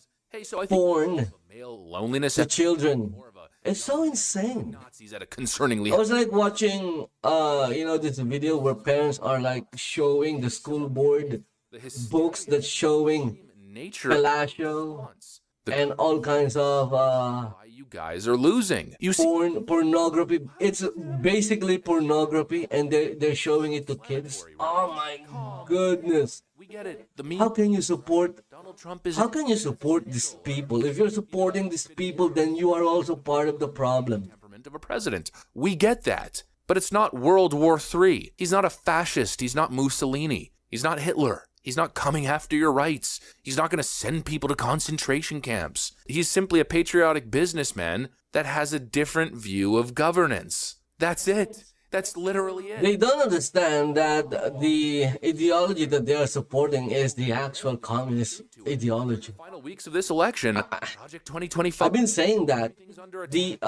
porn male loneliness to children. It's so insane. Nazis at a concerningly. I was like watching, this video where parents are like showing the school board books that's showing Palacio and all kinds of you guys are losing. You see pornography. It's basically pornography, and they're showing it to kids. Oh my goodness. We get it. How can you support Donald Trump is How can you support these people? If you're supporting these people, then you are also part of the problem. Temperament of a president. We get that. But it's not World War III. He's not a fascist. He's not Mussolini. He's not Hitler. He's not coming after your rights. He's not going to send people to concentration camps. He's simply a patriotic businessman that has a different view of governance. That's it. That's literally it. They don't understand that the ideology that they are supporting is the actual communist ideology. Final weeks of this election, Project 2025. I've been saying that the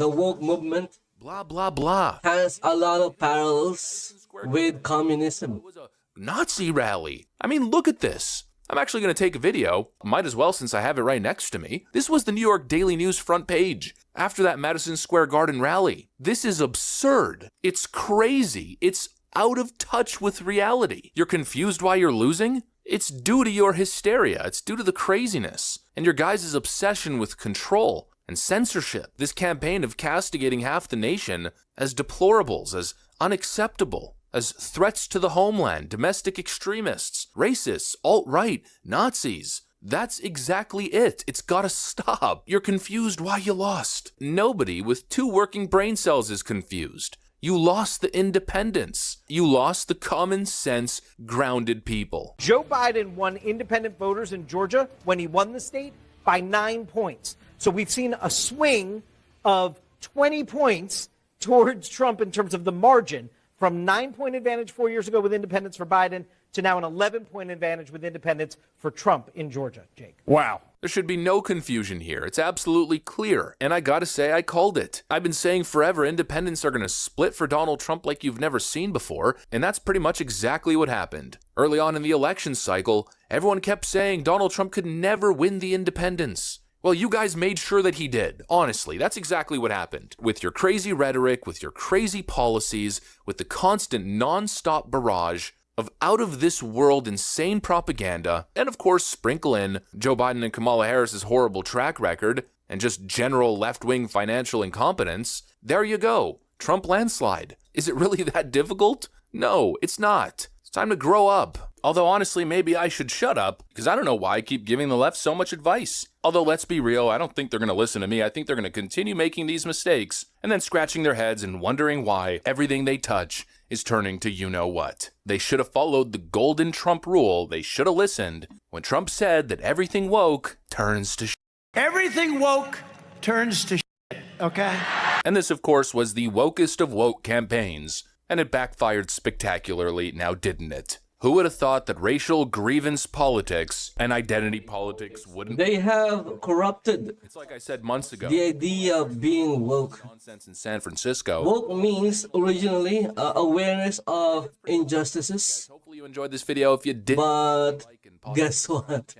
woke movement, blah blah blah, has a lot of parallels with communism. It was a Nazi rally. I mean, look at this. I'm actually going to take a video. Might as well since I have it right next to me. This was the New York Daily News front page after that Madison Square Garden rally. This is absurd. It's crazy. It's out of touch with reality. You're confused why you're losing? It's due to your hysteria. It's due to the craziness and your guys' obsession with control and censorship. This campaign of castigating half the nation as deplorables, as unacceptable, as threats to the homeland, domestic extremists, racists, alt-right, Nazis. That's exactly it. It's gotta stop. You're confused why you lost. Nobody with 2 working brain cells is confused. You lost the independence. You lost the common sense, grounded people. Joe Biden won independent voters in Georgia when he won the state by 9 points. So we've seen a swing of 20 points towards Trump in terms of the margin from 9-point advantage 4 years ago with independents for Biden to now an 11-point advantage with independents for Trump in Georgia, Jake. Wow. There should be no confusion here. It's absolutely clear. And I gotta say, I called it. I've been saying forever independents are gonna split for Donald Trump like you've never seen before, and that's pretty much exactly what happened. Early on in the election cycle, everyone kept saying Donald Trump could never win the independents. Well, you guys made sure that he did. Honestly, that's exactly what happened. With your crazy rhetoric, with your crazy policies, with the constant non-stop barrage of out-of-this-world insane propaganda, and of course sprinkle in Joe Biden and Kamala Harris's horrible track record, and just general left-wing financial incompetence, there you go. Trump landslide. Is it really that difficult? No, it's not. It's time to grow up. Although honestly, maybe I should shut up, because I don't know why I keep giving the left so much advice. Although let's be real, I don't think they're going to listen to me. I think they're going to continue making these mistakes, and then scratching their heads and wondering why everything they touch is turning to you-know-what. They should have followed the golden Trump rule. They should have listened when Trump said that everything woke turns to shit. Everything woke turns to shit, okay? And this, of course, was the wokest of woke campaigns, and it backfired spectacularly, now didn't it? Who would have thought that racial grievance politics and identity politics wouldn't... They have corrupted. It's like I said months ago. The idea of being woke. Nonsense in San Francisco. Woke means originally awareness of injustices. Hopefully you enjoyed this video. If you did, but guess what?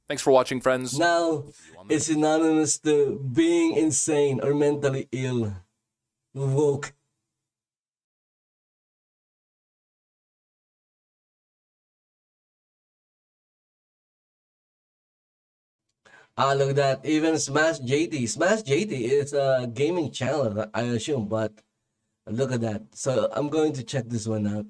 Thanks for watching, friends. Now it's synonymous to being insane or mentally ill. Woke. Look at that. Even Smash JT. Smash JT is a gaming channel, I assume, but look at that. So I'm going to check this one out.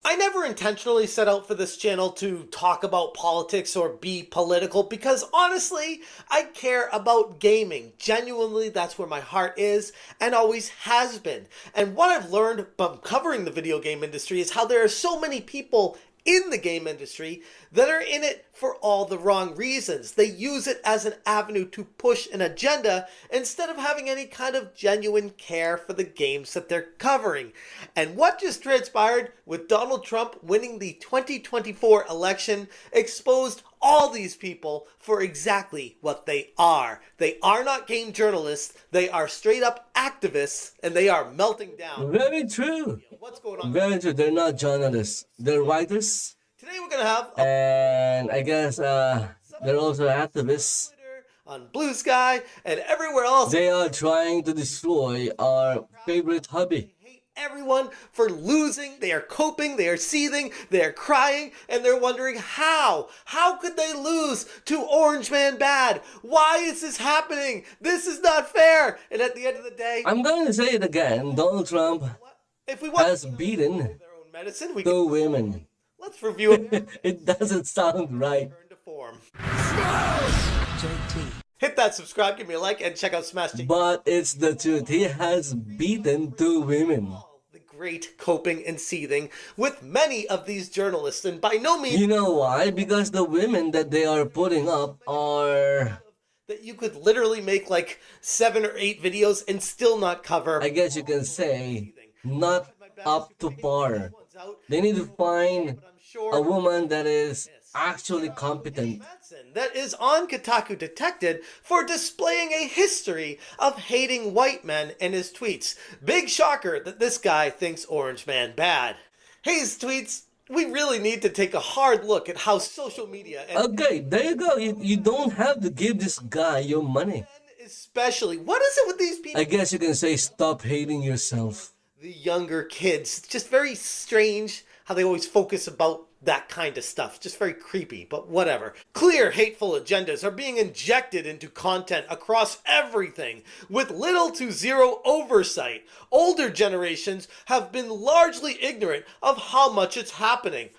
I never intentionally set out for this channel to talk about politics or be political because honestly, I care about gaming. Genuinely, that's where my heart is and always has been. And what I've learned from covering the video game industry is how there are so many people in the game industry that are in it for all the wrong reasons. They use it as an avenue to push an agenda instead of having any kind of genuine care for the games that they're covering. And what just transpired with Donald Trump winning the 2024 election exposed all these people for exactly what they are. They are not game journalists, they are straight up activists, and they are melting down. Very true. What's going on? Very true. They're not journalists. They're writers. Today we're going to have... And I guess they're also activists. On Blue Sky and everywhere else. They are trying to destroy our favorite hobby. Everyone for losing, they are coping, they are seething, they are crying, and they're wondering how could they lose to Orange Man Bad? Why is this happening? This is not fair. And at the end of the day, I'm going to say it again. Donald Trump has beaten medicine, two women. Let's review it. It doesn't sound right. Hit that subscribe, give me a like, and check out Smash TV. But it's the truth. He has beaten two women. The great coping and seething with many of these journalists, and by no means... You know why? Because the women that they are putting up are... that you could literally make like 7 or 8 videos and still not cover. I guess you can say, not up to par. They need to find a woman that is actually competent. That is on Kotaku detected for displaying a history of hating white men in his tweets. Big shocker that this guy thinks Orange Man bad. His tweets, we really need to take a hard look at how social media... Okay, there you go. You don't have to give this guy your money. Especially, what is it with these people? I guess you can say stop hating yourself. The younger kids, it's just very strange how they always focus about that kind of stuff. Just very creepy, but whatever. Clear hateful agendas are being injected into content across everything with little to zero oversight. Older generations have been largely ignorant of how much it's happening.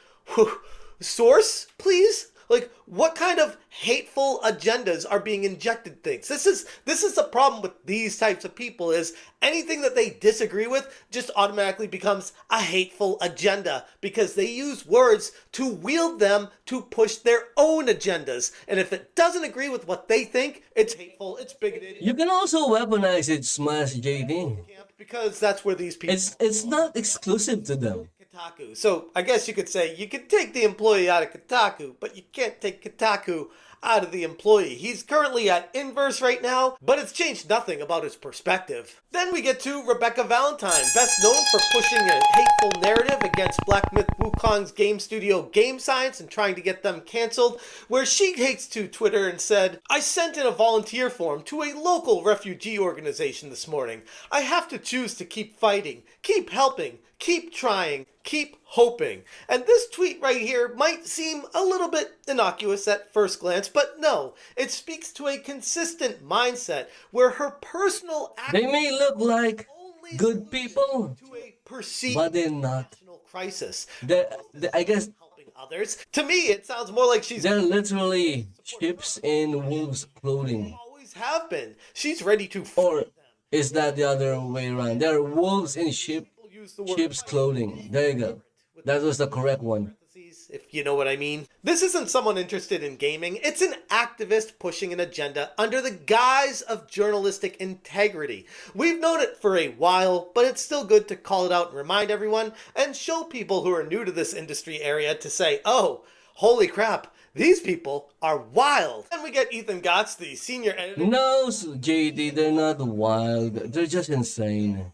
Source, please? Like, what kind of hateful agendas are being injected things? This is the problem with these types of people, is anything that they disagree with just automatically becomes a hateful agenda, because they use words to wield them to push their own agendas. And if it doesn't agree with what they think, it's hateful, it's bigoted. You can also weaponize it, Smash JD. Because that's where these people... It's not exclusive to them. Kotaku. So I guess you could say you can take the employee out of Kotaku, but you can't take Kotaku out of the employee. He's currently at Inverse right now, but it's changed nothing about his perspective. Then we get to Rebecca Valentine, best known for pushing a hateful narrative against Black Myth Wukong's game studio Game Science and trying to get them canceled, where she takes to Twitter and said, "I sent in a volunteer form to a local refugee organization this morning. I have to choose to keep fighting, keep helping, keep trying, keep hoping." And this tweet right here might seem a little bit innocuous at first glance, but no, it speaks to a consistent mindset where her personal They may look like good people, but they're not. Crisis. I guess others. To me, it sounds more like they're literally ships in wolves' clothing. Always have been. She's ready to. Or is that the other way around? They're wolves in sheep's clothing. There you go. That was the correct one. If you know what I mean. This isn't someone interested in gaming. It's an activist pushing an agenda under the guise of journalistic integrity. We've known it for a while, but it's still good to call it out and remind everyone and show people who are new to this industry area to say, oh, holy crap, these people are wild. And we get Ethan Gotts, the senior editor. No, JD, they're not wild. They're just insane.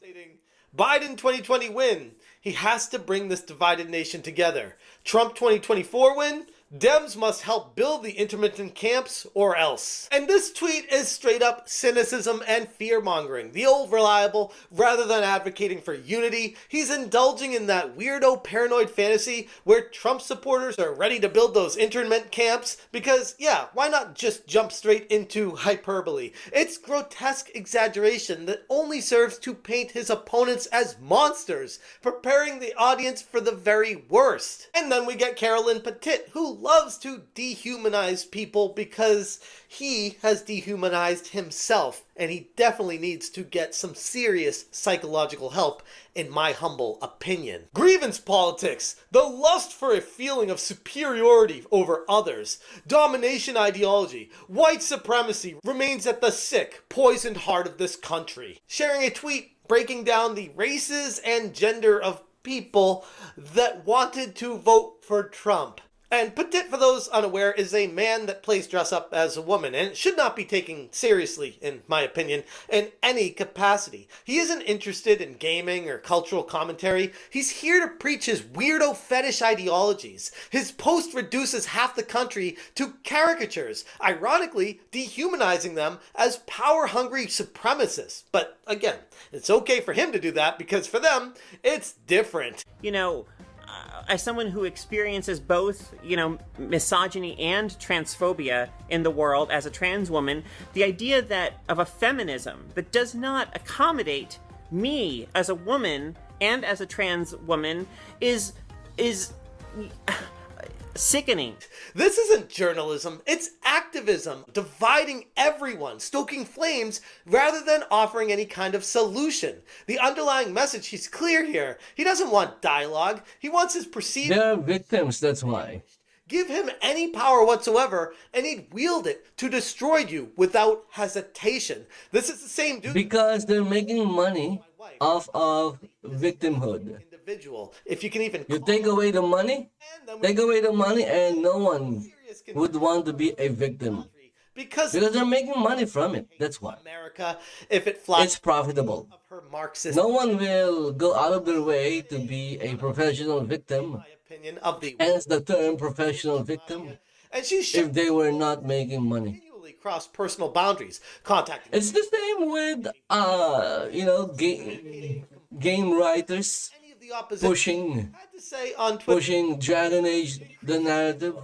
Biden 2020 win. He has to bring this divided nation together. Trump 2024 win. Dems must help build the intermittent camps or else. And this tweet is straight up cynicism and fear-mongering. The old reliable, rather than advocating for unity, he's indulging in that weirdo paranoid fantasy where Trump supporters are ready to build those internment camps because, yeah, why not just jump straight into hyperbole? It's grotesque exaggeration that only serves to paint his opponents as monsters, preparing the audience for the very worst. And then we get Carolyn Petit, who loves to dehumanize people because he has dehumanized himself, and he definitely needs to get some serious psychological help, in my humble opinion. Grievance politics, the lust for a feeling of superiority over others, domination ideology, white supremacy remains at the sick, poisoned heart of this country. Sharing a tweet breaking down the races and gender of people that wanted to vote for Trump. And Petit, for those unaware, is a man that plays dress up as a woman, and it should not be taken seriously, in my opinion, in any capacity. He isn't interested in gaming or cultural commentary. He's here to preach his weirdo fetish ideologies. His post reduces half the country to caricatures, ironically dehumanizing them as power-hungry supremacists. But again, it's okay for him to do that because for them, it's different. You know, as someone who experiences both, misogyny and transphobia in the world as a trans woman, the idea that of a feminism that does not accommodate me as a woman and as a trans woman is sickening. This isn't journalism, it's activism, dividing everyone, stoking flames rather than offering any kind of solution. The underlying message, he's clear here. He doesn't want dialogue, he wants his perceived... They're victims, that's why. Give him any power whatsoever, and he'd wield it to destroy you without hesitation. This is the same dude... Because they're making money off of victimhood. Individual, if you can even... You take away the money, and no one would want to be a victim. Because they're making money from it, that's why. America, if it flies... It's profitable. Her Marxist... No one will go out of their way to be a professional victim. Opinion of the... Hence the term professional victim. And she's... If they were not making money. Cross personal boundaries, contacting... It's the same with, game writers pushing Dragon Age the narrative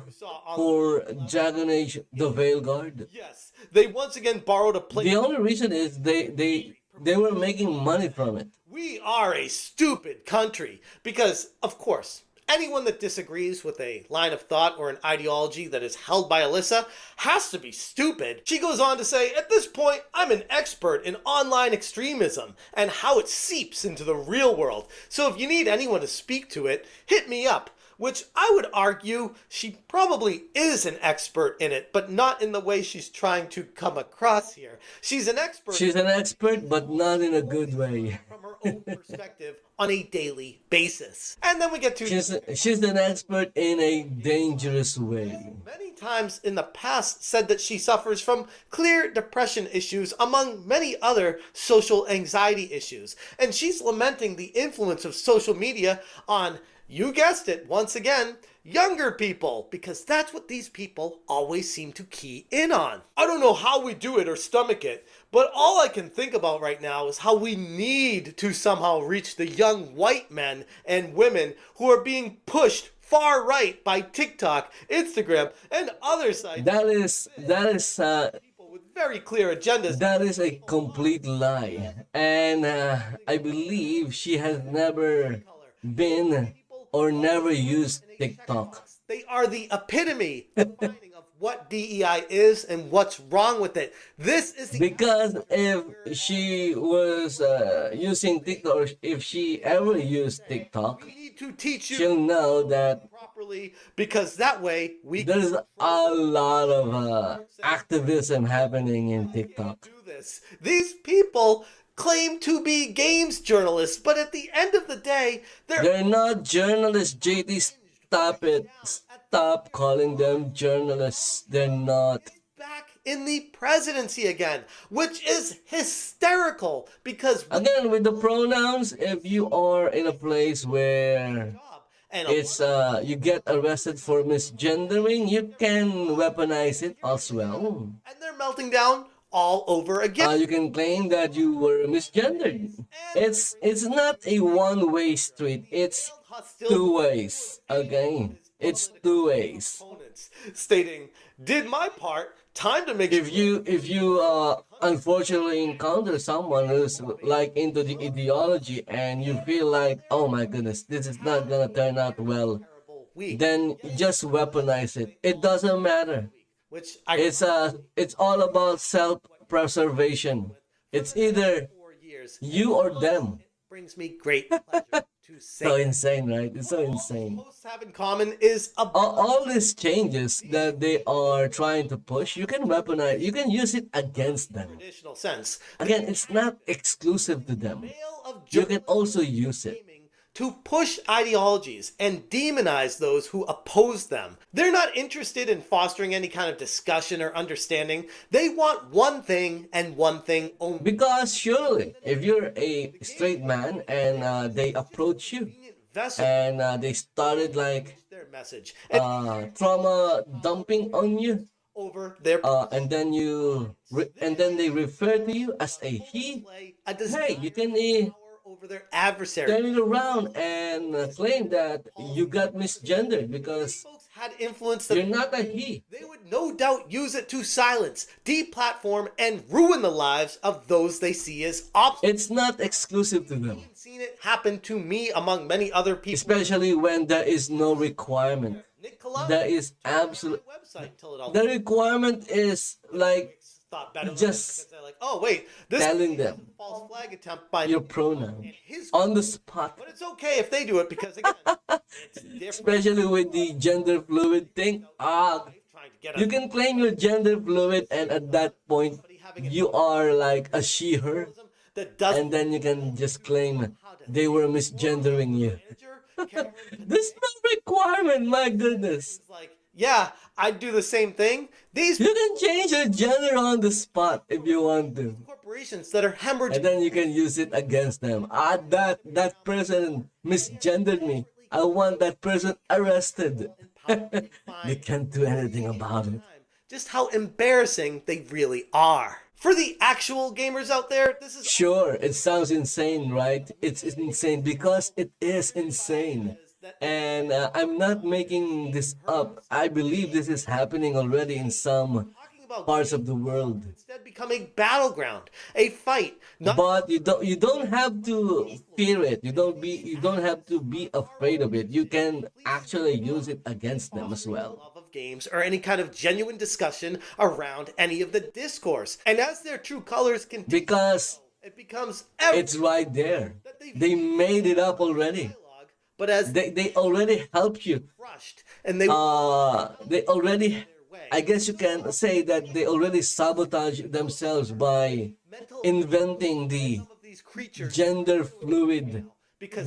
for Dragon Age the Veilguard. Yes, they once again borrowed a play. The only reason is they were making money from it. We are a stupid country because, of course, anyone that disagrees with a line of thought or an ideology that is held by Alyssa has to be stupid. She goes on to say, at this point, I'm an expert in online extremism and how it seeps into the real world. So if you need anyone to speak to it, hit me up. Which I would argue she probably is an expert in it, but not in the way she's trying to come across here. She's an expert. She's an expert, but not in a good way. From her own perspective on a daily basis. And then we get to... She's an expert in a dangerous way. Many times in the past said that she suffers from clear depression issues among many other social anxiety issues. And she's lamenting the influence of social media on, you guessed it, once again, younger people, because that's what these people always seem to key in on. I don't know how we do it or stomach it, but all I can think about right now is how we need to somehow reach the young white men and women who are being pushed far right by TikTok, Instagram, and other sites. That is people with very clear agendas. That is a complete lie, and I believe she has never been or never used TikTok. They are the epitome defining of what DEI is and what's wrong with it. This is the... Because if she was using TikTok, or if she ever used TikTok, we need to teach you she'll know that properly, because that way we there's a lot of activism happening in TikTok. do this. These people claim to be games journalists, but at the end of the day, they're not journalists, JD. Stop it. Stop calling them journalists. They're not. Back in the presidency again, which is hysterical because... Again, with the pronouns, if you are in a place where it's you get arrested for misgendering, you can weaponize it as well. And they're melting down all over again. You can claim that you were misgendered. It's not a one-way street. It's two ways. Okay, it's two ways. Stating, did my part. Time to make. If you unfortunately encounter someone who's like into the ideology and you feel like, oh my goodness, this is not gonna turn out well, then just weaponize it. It doesn't matter. It's all about self-preservation. It's either you or them. Brings me great pleasure to say. So insane, right? It's so insane. Most have in common is all these changes that they are trying to push. You can weaponize. You can use it against them. Traditional sense. Again, it's not exclusive to them. You can also use it to push ideologies and demonize those who oppose them. They're not interested in fostering any kind of discussion or understanding. They want one thing and one thing only. Because surely, if you're a straight man and they approach you and they started like message trauma dumping on you over their and then they refer to you as a he, hey, you can over their adversary, turn it around and claim that you got misgendered because had influence you're not a he. They would no doubt use it to silence, deplatform, and ruin the lives of those they see as obstacles. It's not exclusive to them. I've seen it happen to me among many other people. Especially when there is no requirement. There is absolute. The requirement is like just like, oh wait, this telling them false flag attempt by your pronoun on the spot. But it's okay if they do it because again, it's especially with the gender fluid thing. You can claim you're gender fluid, and at that point, you are like a she/her, and then you can just claim they were misgendering you. There's no requirement, my goodness. Like, yeah, I'd do the same thing. You can change your gender on the spot if you want to. Corporations that are hemorrhaging. And then you can use it against them. That person misgendered me. I want that person arrested. They can't do anything about it. Just how embarrassing they really are. For the actual gamers out there, this is... Sure, it sounds insane, right? It's insane because it is insane. And I'm not making this up. I believe this is happening already in some parts of the world. Instead become a battleground, a fight. But you don't have to fear it. You don't have to be afraid of it. You can actually use it against them as well. Of games or any kind of genuine discussion around any of the discourse. And as their true colors continue, because it becomes it's right there. They made it up already. But as they already helped you, and they already, I guess you can say that they already sabotage themselves by inventing the gender fluid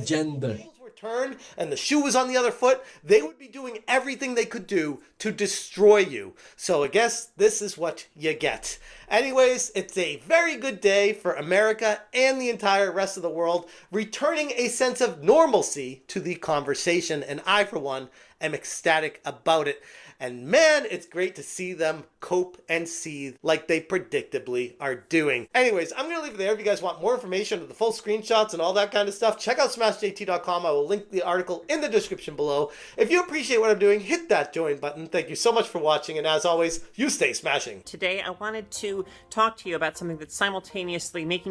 gender. Turned and the shoe was on the other foot, they would be doing everything they could do to destroy you. So I guess this is what you get. Anyways, it's a very good day for America and the entire rest of the world, returning a sense of normalcy to the conversation, and I, for one, am ecstatic about it. And man, it's great to see them cope and seethe like they predictably are doing. Anyways, I'm going to leave it there. If you guys want more information of the full screenshots and all that kind of stuff, check out smashjt.com. I will link the article in the description below. If you appreciate what I'm doing, hit that join button. Thank you so much for watching. And as always, you stay smashing. Today, I wanted to talk to you about something that's simultaneously making...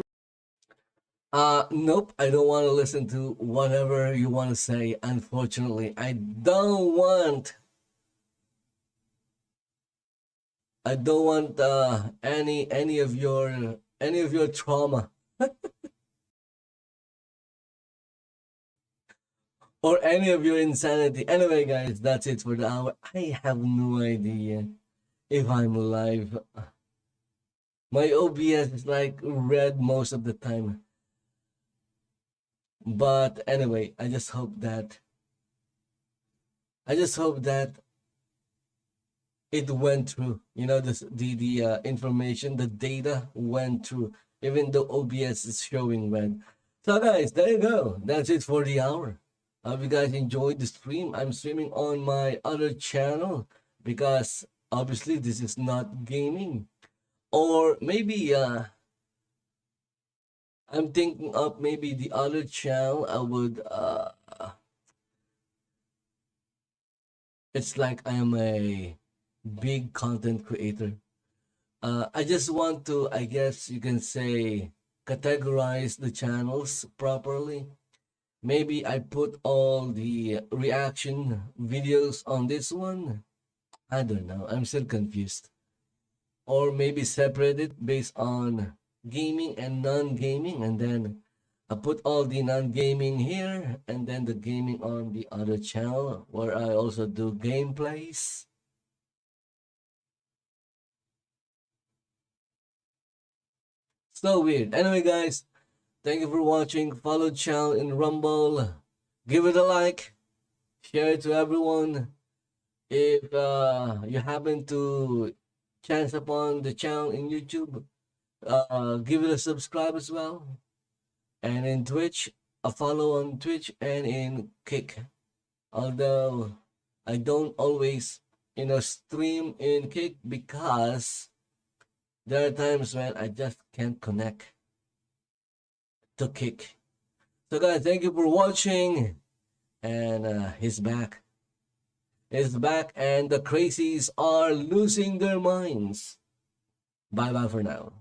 Nope, I don't want to listen to whatever you want to say. Unfortunately, I don't want any of your trauma or any of your insanity. Anyway, guys, that's it for the hour. I have no idea if I'm live. My OBS is like red most of the time. But anyway, I just hope that it went through. You know, the information, the data went through, even though OBS is showing red. So guys, there you go. That's it for the hour. I hope you guys enjoyed the stream. I'm streaming on my other channel because obviously this is not gaming. Or maybe I'm thinking of maybe the other channel I would it's like I am a big content creator. I just want to, I guess you can say, categorize the channels properly. Maybe I put all the reaction videos on this one. I don't know. I'm still confused. Or maybe separate it based on gaming and non-gaming, and then I put all the non-gaming here and then the gaming on the other channel where I also do gameplays. So weird. Anyway, guys, thank you for watching. Follow the channel in Rumble. Give it a like. Share it to everyone. If you happen to chance upon the channel in YouTube, give it a subscribe as well. And in Twitch, a follow on Twitch and in Kick. Although I don't always, stream in Kick because there are times when I just can't connect to Kick. So guys, thank you for watching. And he's back. He's back and the Crazies are losing their minds. Bye bye for now.